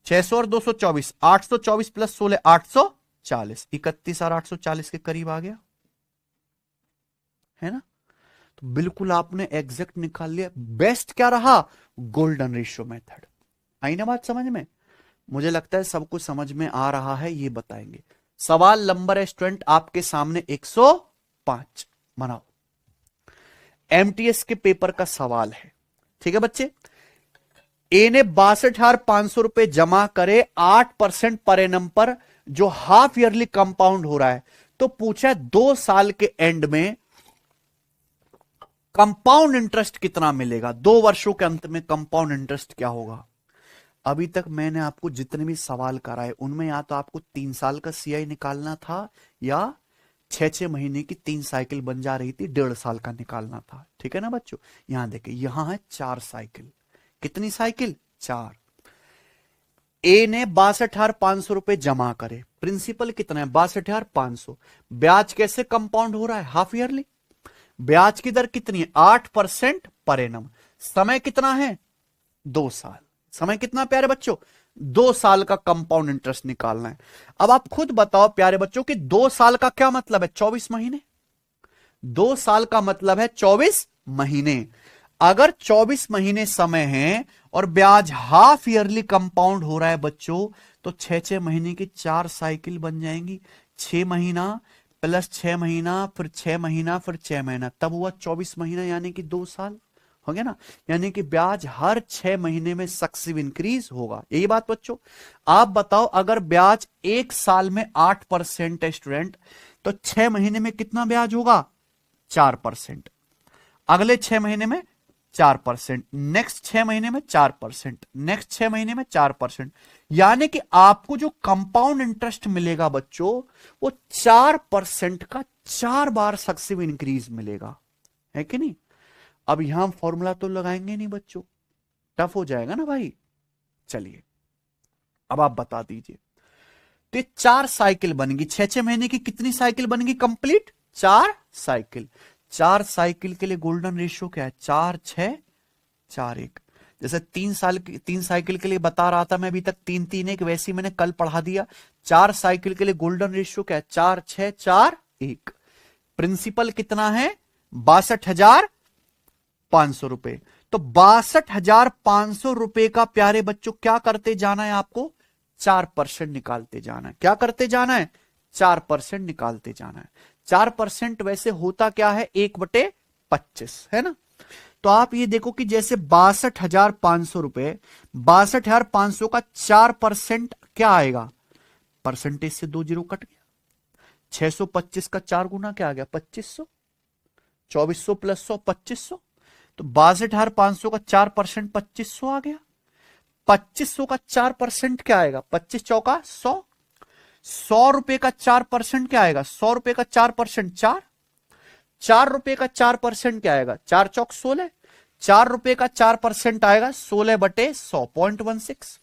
600 और 224 824 प्लस 16 840, 31,840 के करीब आ गया, है ना? तो बिल्कुल आपने एग्जैक्ट निकाल लिया। बेस्ट क्या रहा? Golden ratio method. आई ना बात समझ में? मुझे लगता है सब कुछ समझ में आ रहा है, ये बताएंगे। सवाल नंबर है स्टूडेंट आपके सामने 105, बनाओ। एमटीएस के पेपर का सवाल है, ठीक है बच्चे। ए ने 62,500 रुपए जमा करे 8% पर एनम पर, जो हाफ ईयरली कंपाउंड हो रहा है। तो पूछा 2 साल के एंड में कंपाउंड इंटरेस्ट कितना मिलेगा? 2 वर्षों के अंत में कंपाउंड इंटरेस्ट क्या होगा? अभी तक मैंने आपको जितने भी सवाल कराए उनमें या तो आपको 3 साल का सीआई निकालना था, या 6-6 महीने की 3 साइकिल बन जा रही थी 1.5 साल का निकालना था। ठीक है ना बच्चों? यहां देखिए, यहां है 4 साइकिल। कितनी साइकिल? 4। ए ने 62,500 रुपए जमा करे, प्रिंसिपल कितना है? 62,500। ब्याज कैसे कंपाउंड हो रहा है? Half yearly. ब्याज की दर कितनी है? 8% पर एनम। समय कितना है? 2 साल। समय कितना प्यारे बच्चों? 2 साल का कंपाउंड इंटरेस्ट निकालना है। अब आप खुद बताओ प्यारे बच्चों कि 2 साल का क्या मतलब है? 24 महीने। 2 साल का मतलब है 24 महीने। अगर 24 महीने समय है और ब्याज हाफ ईयरली कंपाउंड हो रहा है बच्चों, तो 6-6 महीने की 4 साइकिल बन जाएंगी। 6 महीना प्लस 6 महीना, फिर 6 महीना, फिर 6 महीना, तब हुआ 24 महीना, यानी कि 2 साल हो गया ना? यानी कि ब्याज हर 6 महीने में सक्सिव इंक्रीज होगा। यही बात बच्चों। आप बताओ अगर ब्याज 1 साल में 8% है स्टूडेंट, तो 6 महीने में कितना ब्याज होगा? 4%। अगले 6 महीने में 4%, नेक्स्ट 6 महीने में 4%, नेक्स्ट 6 महीने में 4%। यानी कि आपको जो कंपाउंड इंटरेस्ट मिलेगा बच्चों, वो 4% का 4 बार सक्सिव इंक्रीज मिलेगा, है कि नहीं? अब यहां फॉर्मूला तो लगाएंगे नहीं बच्चों, टफ हो जाएगा ना भाई। चलिए अब आप बता दीजिए। तो 4 साइकिल बनेगी, 6-6 महीने की कितनी साइकिल बनेगी कंप्लीट? 4 साइकिल। 4 साइकिल के लिए गोल्डन रेशियो क्या है? 4-6-4-1। जैसे 3 साइकिल के लिए बता रहा था मैं अभी तक 3-3-1, वैसे ही मैंने कल पढ़ा दिया। 4 साइकिल के लिए गोल्डन रेशियो क्या है? 4-6-4-1। प्रिंसिपल कितना है? 62,500 रुपए। तो 62,500 रुपए का प्यारे बच्चों क्या करते जाना है आपको? 4% निकालते जाना है। क्या करते जाना है? 4% निकालते जाना है। 4% वैसे होता क्या है? 1/25 है ना? तो आप ये देखो कि जैसे 62,500 रुपए, 62,500 का 4% क्या आएगा, परसेंटेज से 2 जीरो कट गया। 625 का 4 गुना क्या आ गया, 2500। 2400 प्लस 100, 2500। तो 62,500 का 4% 2500 आ गया। 2500 का 4% क्या आएगा, 25 चौका 100। 100 रुपए का 4% क्या आएगा, 100 रुपए का 4% 4। 4 रुपए का 4% क्या आएगा, 4 चौक 16। 4 रुपए का 4% आएगा 16/100, 0.16।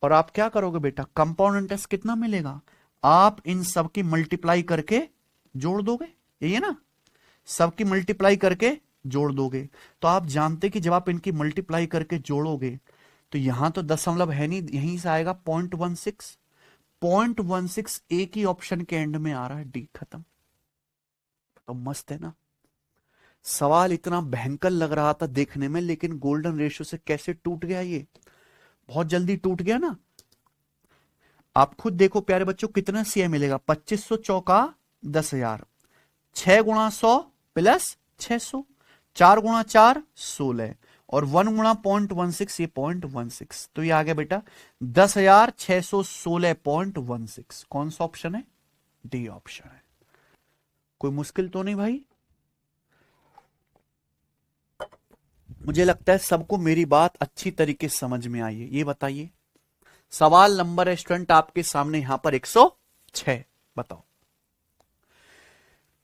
और आप क्या करोगे बेटा, कंपाउंड इंटरेस्ट कितना मिलेगा, आप इन सब की मल्टीप्लाई करके जोड़ दोगे, यही है ना, सबकी मल्टीप्लाई करके जोड़ दोगे। तो आप जानते कि जब आप इनकी मल्टीप्लाई करके जोड़ोगे तो यहां तो दशमलव है नहीं, यहीं से आएगा 0.16। 0.16 एक ही ऑप्शन के एंड में आ रहा है, डी, खत्म। तो मस्त है ना। सवाल इतना भयंकर लग रहा था देखने में, लेकिन गोल्डन रेशियो से कैसे टूट गया, ये बहुत जल्दी टूट गया ना। आप खुद देखो प्यारे बच्चों, कितना सीए मिलेगा, 2500 चौका 10,000, 6 गुणा 100 प्लस 600, 4 गुणा 4 16, और 1 गुणा 0.16, ये 0.16, तो ये आ गया बेटा 10,616.16। कौन सा ऑप्शन है, डी ऑप्शन है। कोई मुश्किल तो नहीं भाई। मुझे लगता है सबको मेरी बात अच्छी तरीके से समझ में आई है। ये बताइए, सवाल नंबर है स्टूडेंट आपके सामने यहां पर 106, बताओ।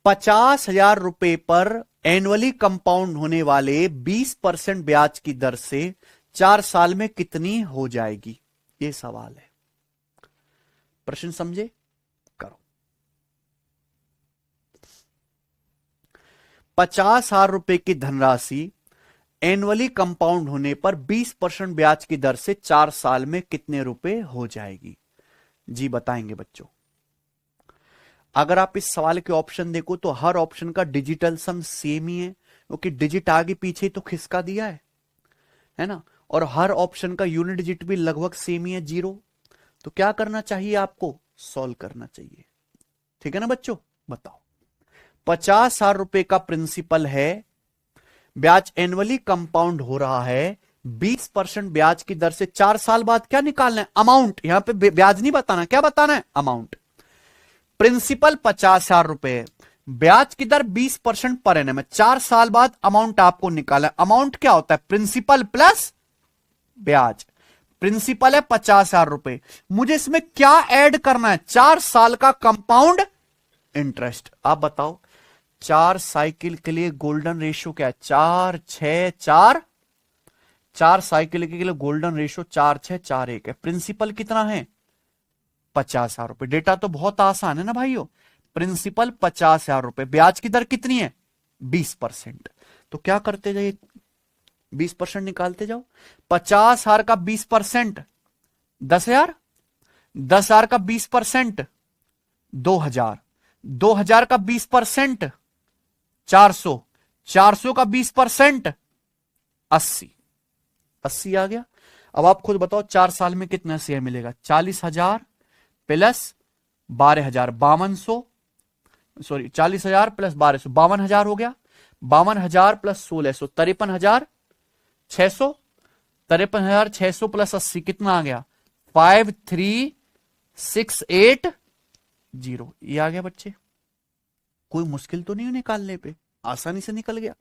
50,000 रुपए पर एनुअली कंपाउंड होने वाले 20% ब्याज की दर से 4 साल में कितनी हो जाएगी, ये सवाल है। प्रश्न समझे, करो। 50,000 रुपए की धनराशि एनुअली कंपाउंड होने पर 20% ब्याज की दर से 4 साल में कितने रुपए हो जाएगी, जी बताएंगे बच्चों। अगर आप इस सवाल के ऑप्शन देखो तो हर ऑप्शन का डिजिटल सम सेम ही है, क्योंकि डिजिट आगे पीछे तो खिसका दिया है ना, और हर ऑप्शन का यूनिट डिजिट भी लगभग सेम ही है, 0। तो क्या करना चाहिए आपको, सॉल्व करना चाहिए, ठीक है ना बच्चों। बताओ, 50,000 रुपए का प्रिंसिपल है, ब्याज एनुअली कंपाउंड हो रहा है, 20% ब्याज की दर से 4 साल बाद क्या निकालना है, अमाउंट। यहां पे ब्याज नहीं बताना, क्या बताना है, अमाउंट। प्रिंसिपल 50,000 रुपए, ब्याज की दर 20% पर एनम है, 4 साल बाद अमाउंट आपको निकालना है। अमाउंट क्या होता है, प्रिंसिपल प्लस ब्याज। प्रिंसिपल है 50,000 रुपए, मुझे इसमें क्या ऐड करना है, 4 साल का कंपाउंड इंटरेस्ट। आप बताओ, 4 साइकिल के लिए गोल्डन रेशियो क्या है, 4 6 4। 4 साइकिल के लिए गोल्डन रेशियो 4 6 4 1 है। प्रिंसिपल कितना है, 50,000 रुपए। डेटा तो बहुत आसान है ना भाइयों। प्रिंसिपल 50,000 रुपए, ब्याज की दर कितनी है, 20%। तो क्या करते जाइए, 20% निकालते जाओ। 50,000 का 20% 10,000, 10,000 का 20% 2,000, 2,000 का 20% 400, 400 का 20% 80, 80 आ गया। अब आप खुद बताओ 4 साल में कितना शेयर मिलेगा, 40,000 प्लस 12,000, 5200, सॉरी 40,000 प्लस 1200, 52,000 हो गया। 52,000 प्लस 1600, 53,600, 53,600 प्लस 80 कितना आ गया, 53,680। ये आ गया बच्चे, कोई मुश्किल तो नहीं है निकालने पे, आसानी से निकल गया।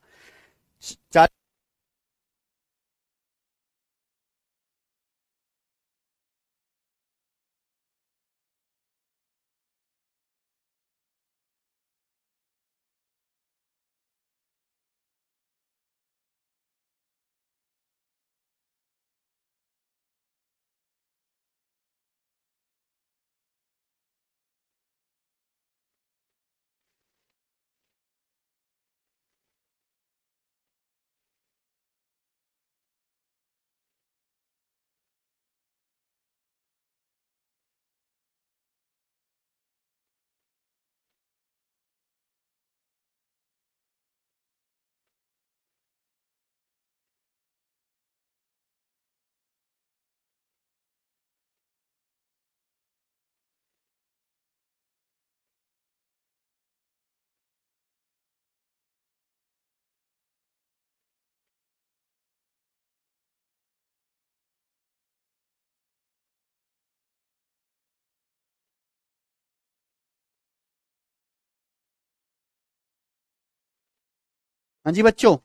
हाँ जी बच्चों,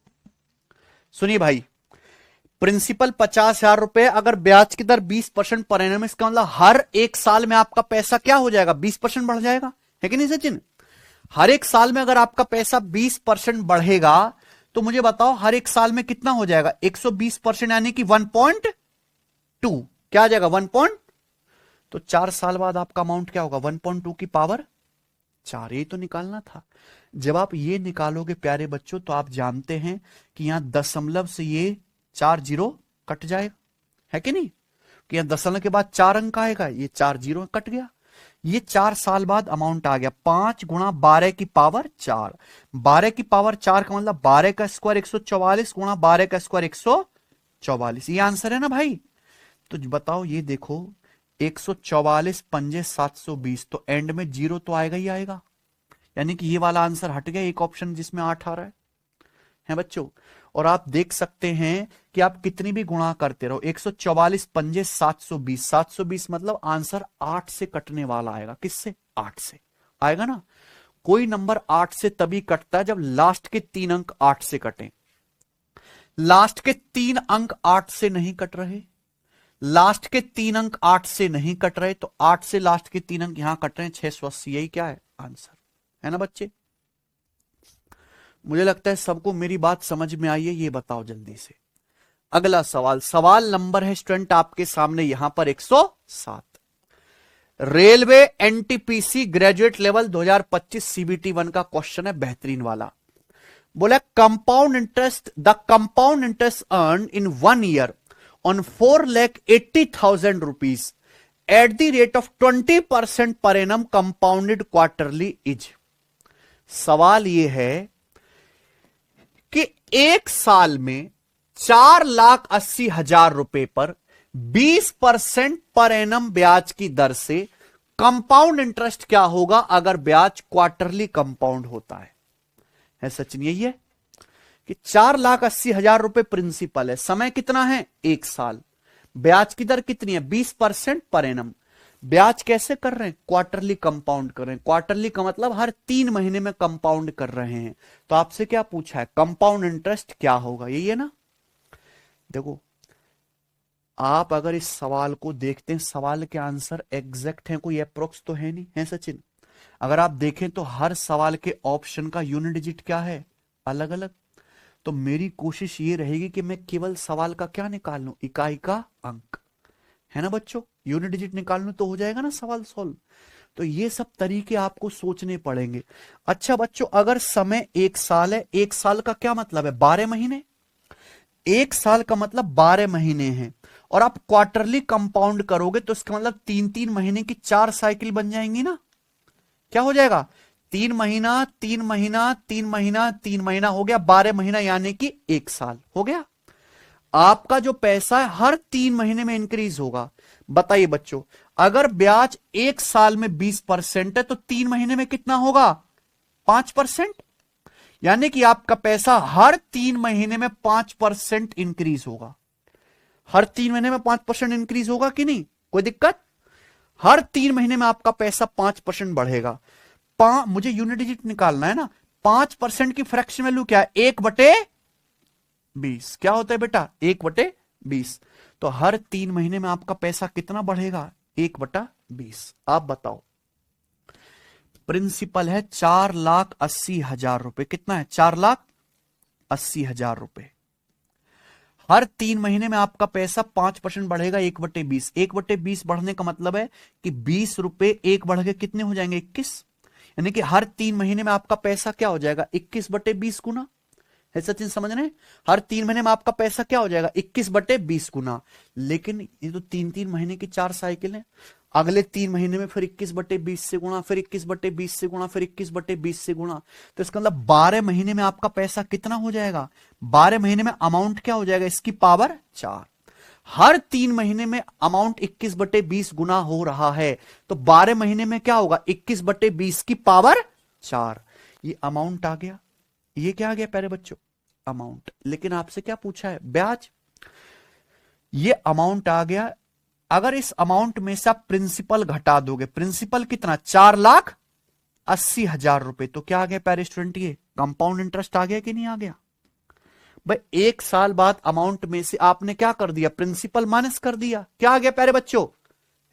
सुनिए भाई, प्रिंसिपल 50,000 रुपए, अगर ब्याज की दर 20% पर एनम, इसका मतलब हर एक साल में आपका पैसा क्या हो जाएगा, 20% बढ़ जाएगा, है कि नहीं सचिन? हर एक साल में अगर आपका पैसा 20% बढ़ेगा तो मुझे बताओ हर एक साल में कितना हो जाएगा, 120%, यानी कि 1.2, क्या आ जाएगा 1. तो 4 साल बाद आपका अमाउंट क्या होगा, 1.2 की पावर 4, ये तो निकालना था। जब आप ये निकालोगे प्यारे बच्चों तो आप जानते हैं कि यहां दशमलव से ये 4 जीरो कट जाएगा, है कि नहीं? कि यहां दशमलव के बाद 4 अंक आएगा, ये 4 जीरो कट गया। ये 4 साल बाद अमाउंट आ गया 5 गुणा 12 की पावर 4। 12 की पावर 4 का मतलब 12 का स्क्वायर 144 गुणा 12 का स्क्वायर 144, ये आंसर है ना भाई? तो बताओ, ये देखो 144 पंजे 720, तो एंड में जीरो तो आएगा ही आएगा, यानी कि ये वाला आंसर हट गया, एक ऑप्शन जिसमें 8 आ रहा है बच्चों। और आप देख सकते हैं कि आप कितनी भी गुणा करते रहो, 144 पंजे 720, 720 मतलब आंसर 8 से कटने वाला आएगा। किससे? 8 से आएगा ना। कोई नंबर 8 से तभी कटता है जब लास्ट के 3 अंक 8 से कटें। लास्ट के 3 अंक 8 से नहीं कट रहे, लास्ट के 3 अंक 8 से नहीं कट रहे, तो 8 से लास्ट के 3 अंक यहां कट रहे हैं, 680, यही क्या है आंसर, है ना बच्चे? मुझे लगता है सबको मेरी बात समझ में आई है, ये बताओ जल्दी से। अगला सवाल, सवाल नंबर है स्टूडेंट आपके सामने यहां पर 107, railway NTPC graduate level 2025 CBT 1 का क्वेश्चन है, बेहतरीन वाला। बोला compound interest, the compound interest earn in 1 year on 4,80,000 rupees eight the rate of 20% पर एनम कंपाउंडेड क्वार्टरली इज। सवाल यह है कि एक साल में 4,80,000 रुपए पर 20% पर एनम ब्याज की दर से कंपाउंड इंटरेस्ट क्या होगा अगर ब्याज क्वार्टरली कंपाउंड होता है सचिन? यही है कि 4,80,000 रुपए प्रिंसिपल है, समय कितना है, एक साल, ब्याज की दर कितनी है, 20% पर एनम। ब्याज कैसे कर रहे हैं, क्वार्टरली कंपाउंड कर रहे हैं। क्वार्टरली का मतलब हर 3 महीने में कंपाउंड कर रहे हैं। तो आपसे क्या पूछा है, कंपाउंड इंटरेस्ट क्या होगा, यही है ना। देखो, आप अगर इस सवाल को देखते हैं, सवाल के आंसर एग्जैक्ट हैं, कोई अप्रोक्स तो है नहीं, है सचिन? अगर आप देखें तो हर सवाल के ऑप्शन का यूनिट डिजिट क्या है, अलग अलग। तो मेरी कोशिश ये रहेगी कि मैं केवल सवाल का क्या निकाल लूं, इकाई का अंक, है ना बच्चों? यूनिट डिजिट निकाल लूं तो हो जाएगा ना सवाल सॉल्व। तो ये सब तरीके आपको सोचने पड़ेंगे। अच्छा बच्चों, अगर समय एक साल है, एक साल का क्या मतलब है, 12 महीने। एक साल का मतलब 12 महीने हैं, और आप क्वार्टरली कंपाउंड करोगे तो इसका मतलब 3-3 महीने की 4 साइकिल बन जाएंगी ना। क्या हो जाएगा, 3 महीना 3 महीना 3 महीना 3 महीना हो गया, 12 महीना यानी कि एक साल हो गया। आपका जो पैसा है हर 3 महीने में इंक्रीज होगा। बताइए बच्चों, अगर ब्याज एक साल में 20% है तो 3 महीने में कितना होगा, 5%, यानी कि आपका पैसा हर 3 महीने में 5% इंक्रीज होगा। हर 3 महीने में 5% इंक्रीज होगा कि नहीं, कोई दिक्कत? हर 3 महीने में आपका पैसा 5% बढ़ेगा। मुझे यूनिट डिजिट निकालना है ना। 5% की फ्रैक्शन वैल्यू क्या है, 1/20। क्या होता है बेटा, 1/20। तो हर 3 महीने में आपका पैसा कितना बढ़ेगा, 1/20। आप बताओ, प्रिंसिपल है 4,80,000 रुपए, कितना है, 4,80,000 रुपए। हर 3 महीने में आपका पैसा 5% बढ़ेगा, 1/20। 1/20 बढ़ने का मतलब है कि 20 रुपए एक बढ़ के कितने हो जाएंगे, 21। यानी कि हर 3 महीने में आपका पैसा क्या हो जाएगा, 21/20 गुना, है सचिन समझ रहे हैं? हर 3 महीने में आपका पैसा क्या हो जाएगा, 21/20 गुना। लेकिन ये तो 3-3 महीने की 4 साइकिल है। अगले 3 महीने में फिर 21/20 से गुणा, फिर 21/20 से गुणा, फिर 21/20 से गुणा। तो इसका मतलब 12 महीने में आपका पैसा कितना हो जाएगा, 12 महीने में अमाउंट क्या हो जाएगा, इसकी पावर 4। हर 3 महीने में अमाउंट 21/20 गुना हो रहा है, तो 12 महीने में क्या होगा, 21/20 की पावर 4। ये अमाउंट आ गया। ये क्या आ गया प्यारे बच्चों, अमाउंट। लेकिन आपसे क्या पूछा है, ब्याज। ये अमाउंट आ गया। अगर इस अमाउंट में से आप प्रिंसिपल घटा दोगे, प्रिंसिपल कितना, 4,80,000 रुपए, तो क्या आ गया प्यारे स्टूडेंट, ये कंपाउंड इंटरेस्ट आ गया कि नहीं आ गया, भाई 1 साल बाद अमाउंट में से आपने क्या कर दिया, प्रिंसिपल माइनस कर दिया। क्या आ गया प्यारे बच्चों,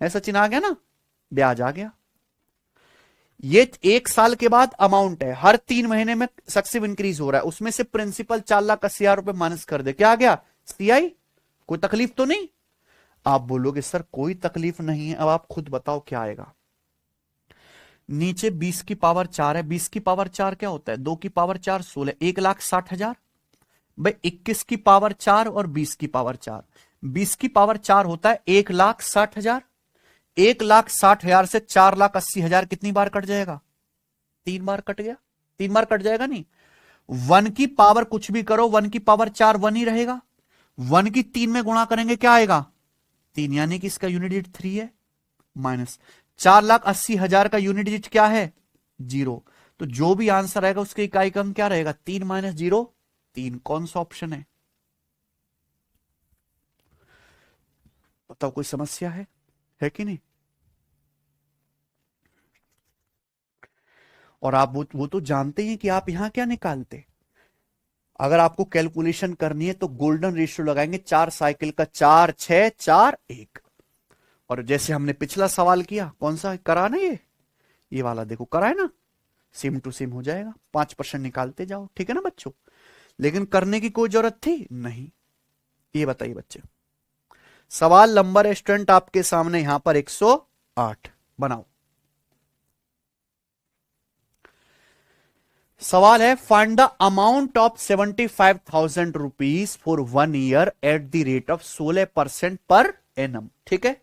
है सचिन, आ गया ना, ब्याज आ गया। ये 1 साल के बाद अमाउंट है, हर 3 महीने में सक्सेसिव इंक्रीज हो रहा है, उसमें से प्रिंसिपल 4,80,000 रुपए माइनस कर दे, क्या आ गया, सीआई। कोई तकलीफ तो नहीं। आप बोलोगे सर कोई तकलीफ नहीं है, अब आप खुद बताओ क्या आएगा। नीचे 20 की पावर 4 है, 20 की पावर 4 क्या होता है, 2 की पावर 4 16, 1,60,000। भाई 21 की पावर 4 और 20 की पावर 4, 20 की पावर 4 होता है 1,60,000। 1,60,000 से 4,80,000 कितनी बार कट जाएगा, 3 बार कट गया, 3 बार कट जाएगा नहीं। 1 की पावर कुछ भी करो, 1 की पावर 4 1 ही रहेगा। 1 की 3 में गुणा करेंगे क्या आएगा, 3, यानी कि इसका यूनिट डिजिट 3 है। माइनस 4,80,000 का यूनिट डिजिट क्या है, 0। तो जो भी आंसर आएगा उसके इकाई का अंक क्या रहेगा, 3 माइनस 0 3। कौन सा ऑप्शन है, बताओ, कोई समस्या है कि नहीं। और आप वो तो जानते हैं कि आप यहां क्या निकालते। अगर आपको कैलकुलेशन करनी है तो गोल्डन रेशियो लगाएंगे, 4 साइकिल का, 4 6 4 1। और जैसे हमने पिछला सवाल किया, कौन सा करा ना, ये वाला देखो करा है ना, सेम टू सेम हो जाएगा, 5% निकालते जाओ, ठीक है ना बच्चों। लेकिन करने की कोई जरूरत थी नहीं। ये बताइए बच्चे, सवाल नंबर स्टूडेंट आपके सामने यहां पर 108 बनाओ। सवाल है, find the amount of 75,000 rupees for 1 year at the rate of 16% per annum, ठीक है।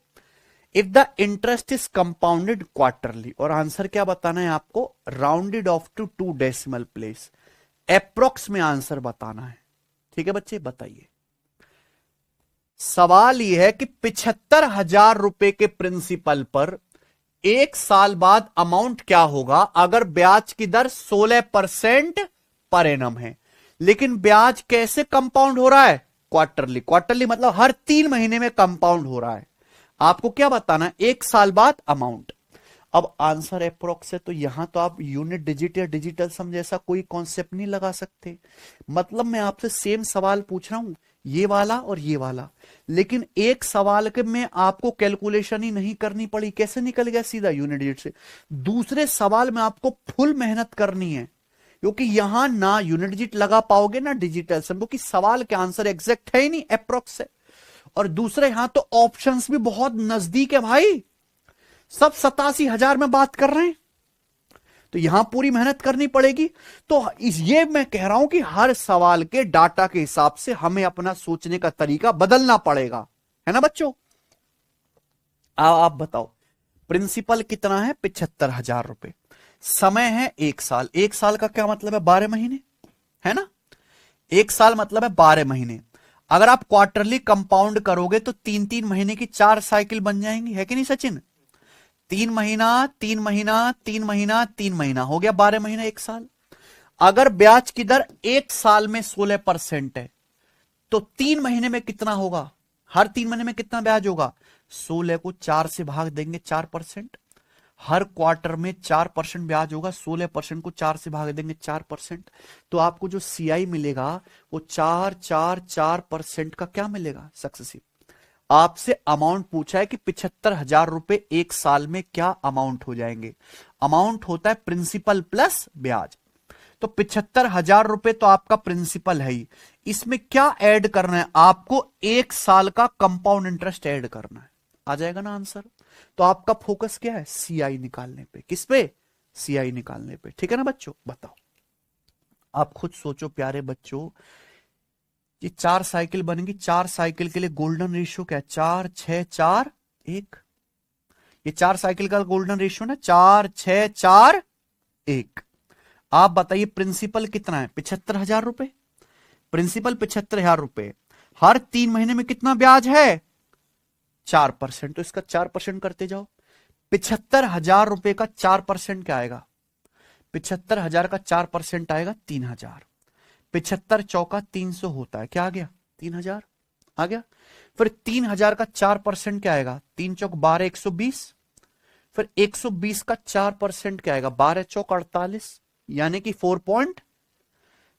If the interest is compounded quarterly, और आंसर क्या बताना है आपको, rounded off to 2 decimal place, approx में आंसर बताना है, ठीक है बच्चे। बताइए, सवाल यह है कि 75,000 रुपए के प्रिंसिपल पर 1 साल बाद अमाउंट क्या होगा अगर ब्याज की दर 16% पर एनम है। लेकिन ब्याज कैसे कंपाउंड हो रहा है, क्वार्टरली। क्वार्टरली मतलब हर 3 महीने में कंपाउंड हो रहा है। आपको क्या बताना है, 1 साल बाद अमाउंट। अब आंसर अप्रोक्स है, तो यहां तो आप यूनिट डिजिट या डिजिटल सम जैसा कोई कॉन्सेप्ट नहीं लगा सकते। मतलब मैं आपसे सेम सवाल पूछ रहा हूं, ये वाला और ये वाला, लेकिन एक सवाल के में आपको कैलकुलेशन ही नहीं करनी पड़ी, कैसे निकल गया सीधा यूनिट डिजिट से। दूसरे सवाल में आपको फुल मेहनत करनी है, क्योंकि यहां ना यूनिट डिजिट लगा पाओगे ना डिजिटल सम, क्योंकि सवाल के आंसर एग्जैक्ट है ही नहीं, अप्रोक्स है। और दूसरे यहां तो ऑप्शंस भी बहुत नजदीक है भाई, सब 87,000 में बात कर रहे हैं, तो यहां पूरी मेहनत करनी पड़ेगी। तो ये मैं कह रहा हूं कि हर सवाल के डाटा के हिसाब से हमें अपना सोचने का तरीका बदलना पड़ेगा, है ना बच्चों। आप बताओ, प्रिंसिपल कितना है, 75,000 रुपए, समय है 1 साल। 1 साल का क्या मतलब है, 12 महीने, है ना। 1 साल मतलब है 12 महीने। अगर आप क्वार्टरली कंपाउंड करोगे तो 3-3 महीने की 4 साइकिल बन जाएंगी, है कि नहीं सचिन। 3 महीना 3 महीना 3 महीना 3 महीना हो गया 12 महीना, 1 साल। अगर ब्याज की दर 1 साल में 16% है तो 3 महीने में कितना होगा, हर 3 महीने में कितना ब्याज होगा, 16 को 4 से भाग देंगे 4%। हर क्वार्टर में 4% ब्याज होगा, 16% को 4 से भाग देंगे 4%। तो आपको जो सीआई मिलेगा वो 4-4-4% का क्या मिलेगा, सक्सेसिव। आपसे अमाउंट पूछा है कि 75,000 रुपए 1 साल में क्या अमाउंट हो जाएंगे। अमाउंट होता है प्रिंसिपल प्लस ब्याज। तो 75,000 रुपए तो आपका प्रिंसिपल है ही, इसमें क्या ऐड करना है आपको, 1 साल का कंपाउंड इंटरेस्ट ऐड करना है, आ जाएगा ना आंसर। तो आपका फोकस क्या है, सीआई निकालने पे, किस पे, सीआई निकालने पे, ठीक है ना बच्चों। बताओ, आप खुद सोचो प्यारे बच्चों, ये 4 साइकिल बनेगी, 4 साइकिल के लिए गोल्डन रेशियो क्या है, 4 6 4 1। ये 4 साइकिल का गोल्डन रेशियो ना, 4 6 4 1। आप बताइए प्रिंसिपल कितना है, 75,000 रुपए, प्रिंसिपल 75,000 रुपए, हर 3 महीने में कितना ब्याज है, 4%। तो इसका 4% करते जाओ। 75,000 रुपए का 4% क्या आएगा, 75,000 का 4% आएगा 3,000। 75 चौका 300 होता है, क्या आ गया, 3,000 आ गया। फिर 3,000 का 4% क्या आएगा, 3 चौक 12 120। फिर 120 का 4% क्या आएगा, 12 चौक 48, यानी कि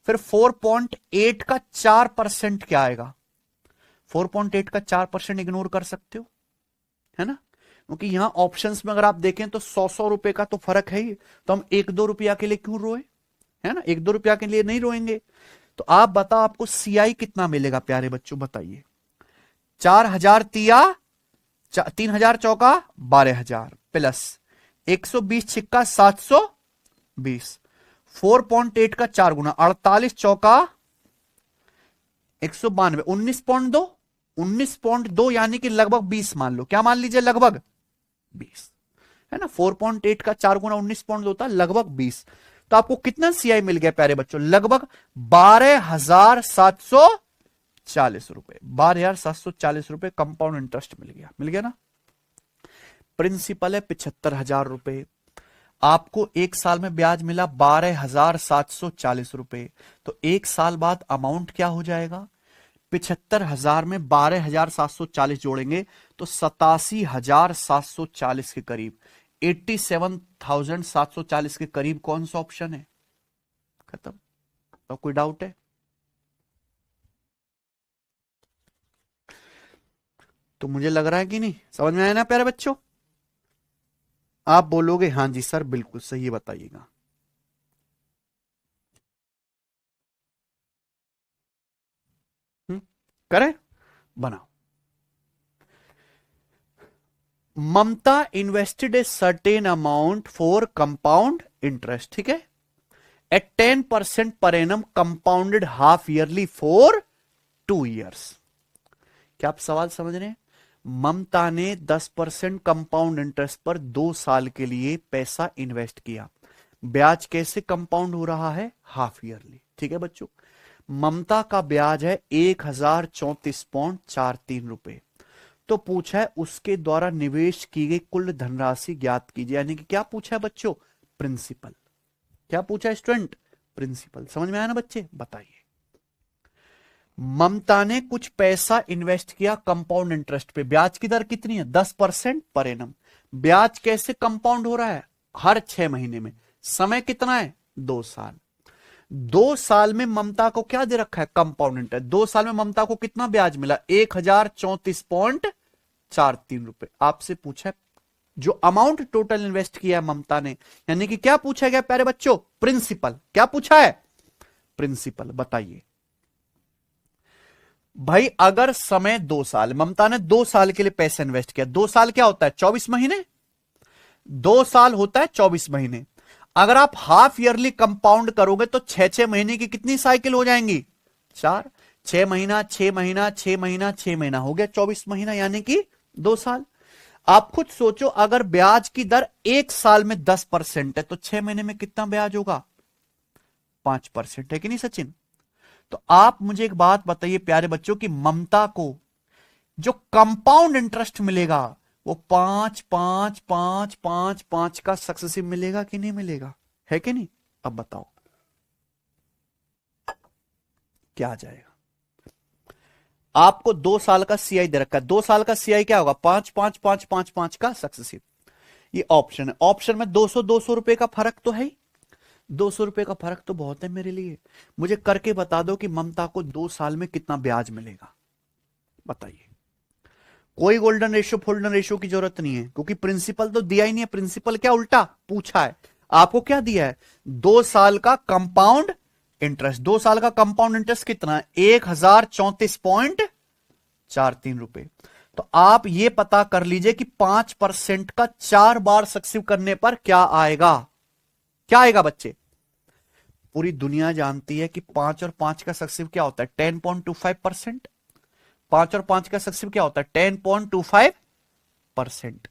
फिर 4.8 का 4% क्या आएगा? 4.8 का 4% इग्नोर कर सकते हो, है ना, क्योंकि यहां ऑप्शंस में अगर आप देखें तो 100 रुपए का तो फर्क है ही, तो हम 1-2 रुपया के लिए क्यों रोए, है ना, 1-2 रुपया के लिए नहीं रोएंगे। तो आप बताओ आपको सीआई कितना मिलेगा प्यारे बच्चों, बताइए। 4,000 तिया 3,000 चौका 12,000 प्लस 120 छिक्का 720, 4.8 का 4 गुना 48 चौका 192, 19.2, 19.2 यानी कि लगभग 20 मान लो, क्या मान लीजिए, लगभग 20, है ना। 4.8 का 4 गुना 19.2 होता है, लगभग 20। तो आपको कितना सीआई मिल गया प्यारे बच्चों? लगभग 12,740 रुपए, 12,740 रुपए कंपाउंड इंटरेस्ट मिल गया ना। प्रिंसिपल है 75,000 रुपए, आपको एक साल में ब्याज मिला 12,740 रुपए, तो एक साल बाद अमाउंट क्या हो जाएगा? 75,000 में 12,740 जोड़ेंगे तो 87,740 के करीब, 87,740 के करीब कौन सा ऑप्शन है? खत्म। तो कोई डाउट है? तो मुझे लग रहा है कि नहीं समझ में आया ना प्यारे बच्चों? आप बोलोगे हाँ जी सर बिल्कुल सही, बताइएगा। करें, बनाओ। Mamta invested a certain amount for compound interest, ठीक है, at 10% per annum compounded half yearly for 2 years. क्या आप सवाल समझ रहे हैं? ममता ने 10% कंपाउंड इंटरेस्ट पर 2 साल के लिए पैसा इन्वेस्ट किया। ब्याज कैसे कंपाउंड हो रहा है? हाफ ईयरली, ठीक है बच्चों। ममता का ब्याज है 1,034.43 रुपए। तो पूछा है उसके द्वारा निवेश की गई कुल धनराशि ज्ञात कीजिए, यानी कि क्या पूछा है बच्चों? प्रिंसिपल। क्या पूछा है स्टूडेंट? प्रिंसिपल। समझ में आया ना बच्चे? बताइए। ममता ने कुछ पैसा इन्वेस्ट किया कंपाउंड इंटरेस्ट पे, ब्याज की दर कितनी है? 10% पर एनम। ब्याज कैसे कंपाउंड हो रहा है? हर 6 महीने में। समय कितना है? 2 साल। 2 साल में ममता को क्या दे रखा है? Compound interest. 2 साल में ममता को कितना ब्याज मिला? 1,034.43 रुपए। आपसे पूछा है जो अमाउंट टोटल इन्वेस्ट किया है ममता ने, यानी कि क्या पूछा गया प्यारे बच्चों? प्रिंसिपल। क्या पूछा है? प्रिंसिपल। बताइए भाई, अगर समय 2 साल, ममता ने 2 साल के लिए पैसा इन्वेस्ट किया, 2 साल क्या होता है? 24 महीने। 2 साल होता है 24 महीने। अगर आप हाफ ईयरली कंपाउंड करोगे तो 6-6 महीने की कितनी साइकिल हो जाएंगी? 4। 6 महीना 6 महीना 6 महीना 6 महीना हो गया 24 महीना, यानी कि 2 साल। आप खुद सोचो, अगर ब्याज की दर एक साल में 10% है तो 6 महीने में कितना ब्याज होगा? 5%, है कि नहीं सचिन? तो आप मुझे एक बात बताइए प्यारे बच्चों कि ममता को जो कंपाउंड इंटरेस्ट मिलेगा वो 5 का सक्सेसिव मिलेगा कि नहीं मिलेगा? है कि नहीं? अब बताओ क्या आ जाएगा? आपको 2 साल का सीआई दे रखा है, 2 साल का सीआई क्या होगा? 5 का सक्सेसिव। ये ऑप्शन है, ऑप्शन में 200 रुपए का फर्क तो है ही। 200 रुपए का फर्क तो बहुत है मेरे लिए। मुझे करके बता दो कि ममता को 2 साल में कितना ब्याज मिलेगा, बताइए। कोई गोल्डन रेशियो फोल्डन रेशियो की जरूरत नहीं है, क्योंकि प्रिंसिपल तो दिया ही नहीं है। प्रिंसिपल क्या उल्टा पूछा है आपको? क्या दिया है? 2 साल का कंपाउंड इंटरेस्ट। 2 साल का कंपाउंड इंटरेस्ट कितना है? 1,034.43 रुपए। तो आप ये पता कर लीजिए कि 5% का 4 बार सक्सेसिव करने पर क्या आएगा? क्या आएगा बच्चे? पूरी दुनिया जानती है कि 5 और 5 का सक्सेसिव क्या होता है? 10.25%। 5 और 5 का सक्सेसिव क्या होता है? 10.25%।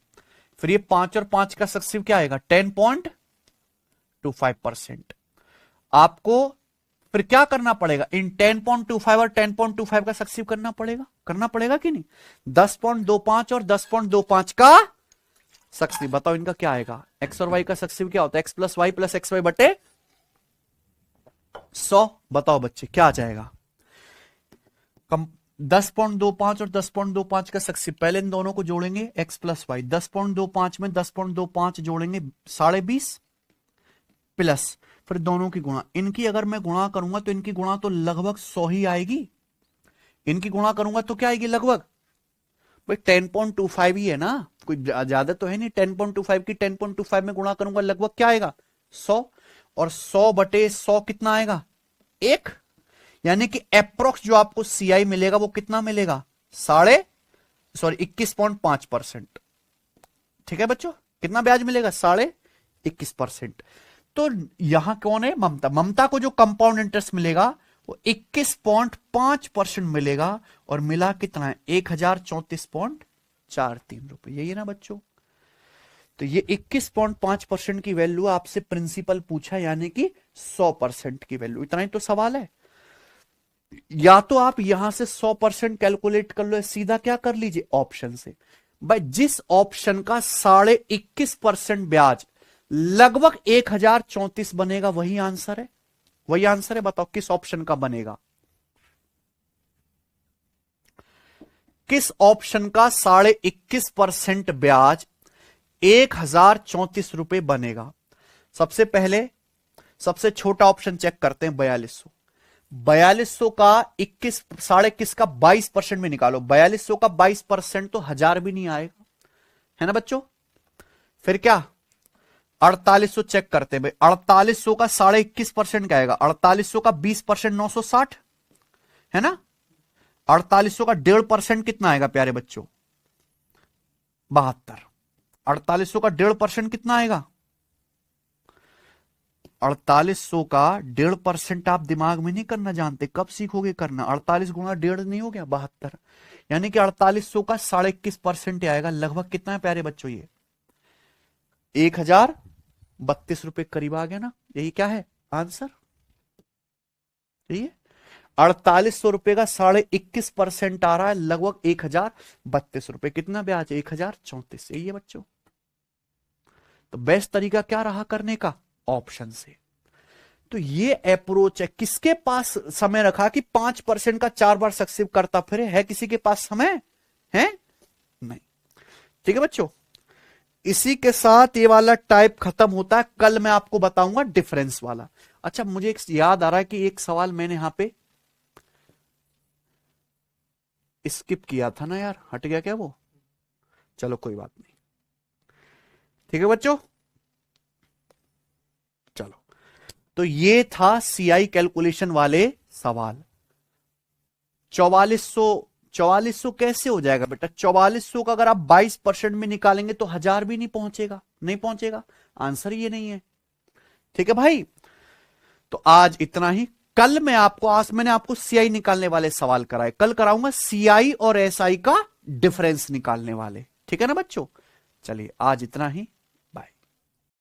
फिर ये 5 और 5 का सक्सेसिव क्या आएगा? 10.25%। आपको फिर क्या करना पड़ेगा? इन 10.25 और 10.25 का सक्सेसिव करना पड़ेगा कि नहीं? 10.25 और 10.25 का सक्सेसिव। बताओ इनका क्या आएगा? एक्स और वाई का सक्सेसिव क्या होता है? X plus y plus x y बटे 100। बताओ बच्चे क्या आ जाएगा? 10.25 और 10.25 का सक्सेसिव, पहले इन दोनों को जोड़ेंगे, एक्स प्लस वाई। 10.25 में 10.25 जोड़ेंगे 20.5 प्लस फिर दोनों की गुणा, इनकी अगर मैं गुणा करूंगा तो इनकी गुणा तो लगभग 100 ही आएगी, इनकी गुणा करूंगा तो क्या आएगी लगभग भाई 10.25 ही है ना, कोई ज्यादा तो है नहीं। 10.25 की 10.25 में गुणा करूंगा लगभग क्या आएगा 100, और 100/100 कितना आएगा 1, यानी कि अप्रोक्स जो आपको सीआई मिलेगा वो कितना मिलेगा 21.5%। ठीक है बच्चों, कितना ब्याज मिलेगा 21.5%। तो यहां कौन है ममता, ममता को जो कंपाउंड इंटरेस्ट मिलेगा वो 21.5% मिलेगा, और मिला कितना है 1034.43 रुपए, यही है ना बच्चों। तो ये 21.5% की वैल्यू आपसे प्रिंसिपल पूछा, यानी कि 100% की वैल्यू, इतना ही तो सवाल है। या तो आप यहां से 100% कैलकुलेट कर लो, सीधा क्या कर लीजिए ऑप्शन से। भाई जिस ऑप्शन का 21.5% ब्याज लगभग 1034 बनेगा वही आंसर है, वही आंसर है। बताओ किस ऑप्शन का बनेगा, किस ऑप्शन का 21.5% ब्याज 1034 रुपए बनेगा। सबसे पहले सबसे छोटा ऑप्शन चेक करते हैं 4200। 4200 का 21 का 22% में निकालो, 4200 का 22% तो 1000 भी नहीं आएगा, है ना बच्चों। फिर क्या 4800 चेक करते हैं भाई, 4800 का 21.5% क्या आएगा, 4800 का 20% 960 है ना। 4800 का 1.5% कितना आएगा प्यारे बच्चों 72। 4800 का 1.5% कितना आएगा, 4800 का 1.5% आप दिमाग में नहीं करना जानते, कब सीखोगे करना। 48 गुणा 1.5 नहीं हो गया 72, यानी कि 4800 का 21.5% आएगा, लगभग कितना है प्यारे बच्चों ये 1032 रुपए करीब आ गया ना। यही क्या है आंसर, यही है 4800 रुपए का 21.5% आ रहा है, लगभग 1032 रुपए, कितना ब्याज 1034, यही है बच्चों। तो बेस्ट तरीका क्या रहा करने का, ऑप्शन से। तो ये अप्रोच है, किसके पास समय रखा कि 5% का 4 बार सक्सेसिव करता फिरे, है किसी के पास समय है नहीं। ठीक है बच्चों, इसी के साथ ये वाला टाइप खत्म होता है। कल मैं आपको बताऊंगा डिफरेंस वाला। अच्छा मुझे एक याद आ रहा है कि एक सवाल मैंने यहां पे स्किप किया था ना यार, हट गया क्या वो, चलो कोई बात नहीं। ठीक है बच्चों, चलो तो ये था सीआई कैलकुलेशन वाले सवाल। 4400 कैसे हो जाएगा बेटा, 4400 का अगर आप 22% में निकालेंगे तो 1000 भी नहीं पहुंचेगा, नहीं पहुंचेगा, आंसर ये नहीं है। ठीक है भाई, तो आज इतना ही। कल मैं आपको, आज मैंने आपको सीआई निकालने वाले सवाल कराए, कल कराऊंगा सीआई और एसआई का डिफरेंस निकालने वाले। ठीक है ना बच्चों, चलिए आज इतना ही।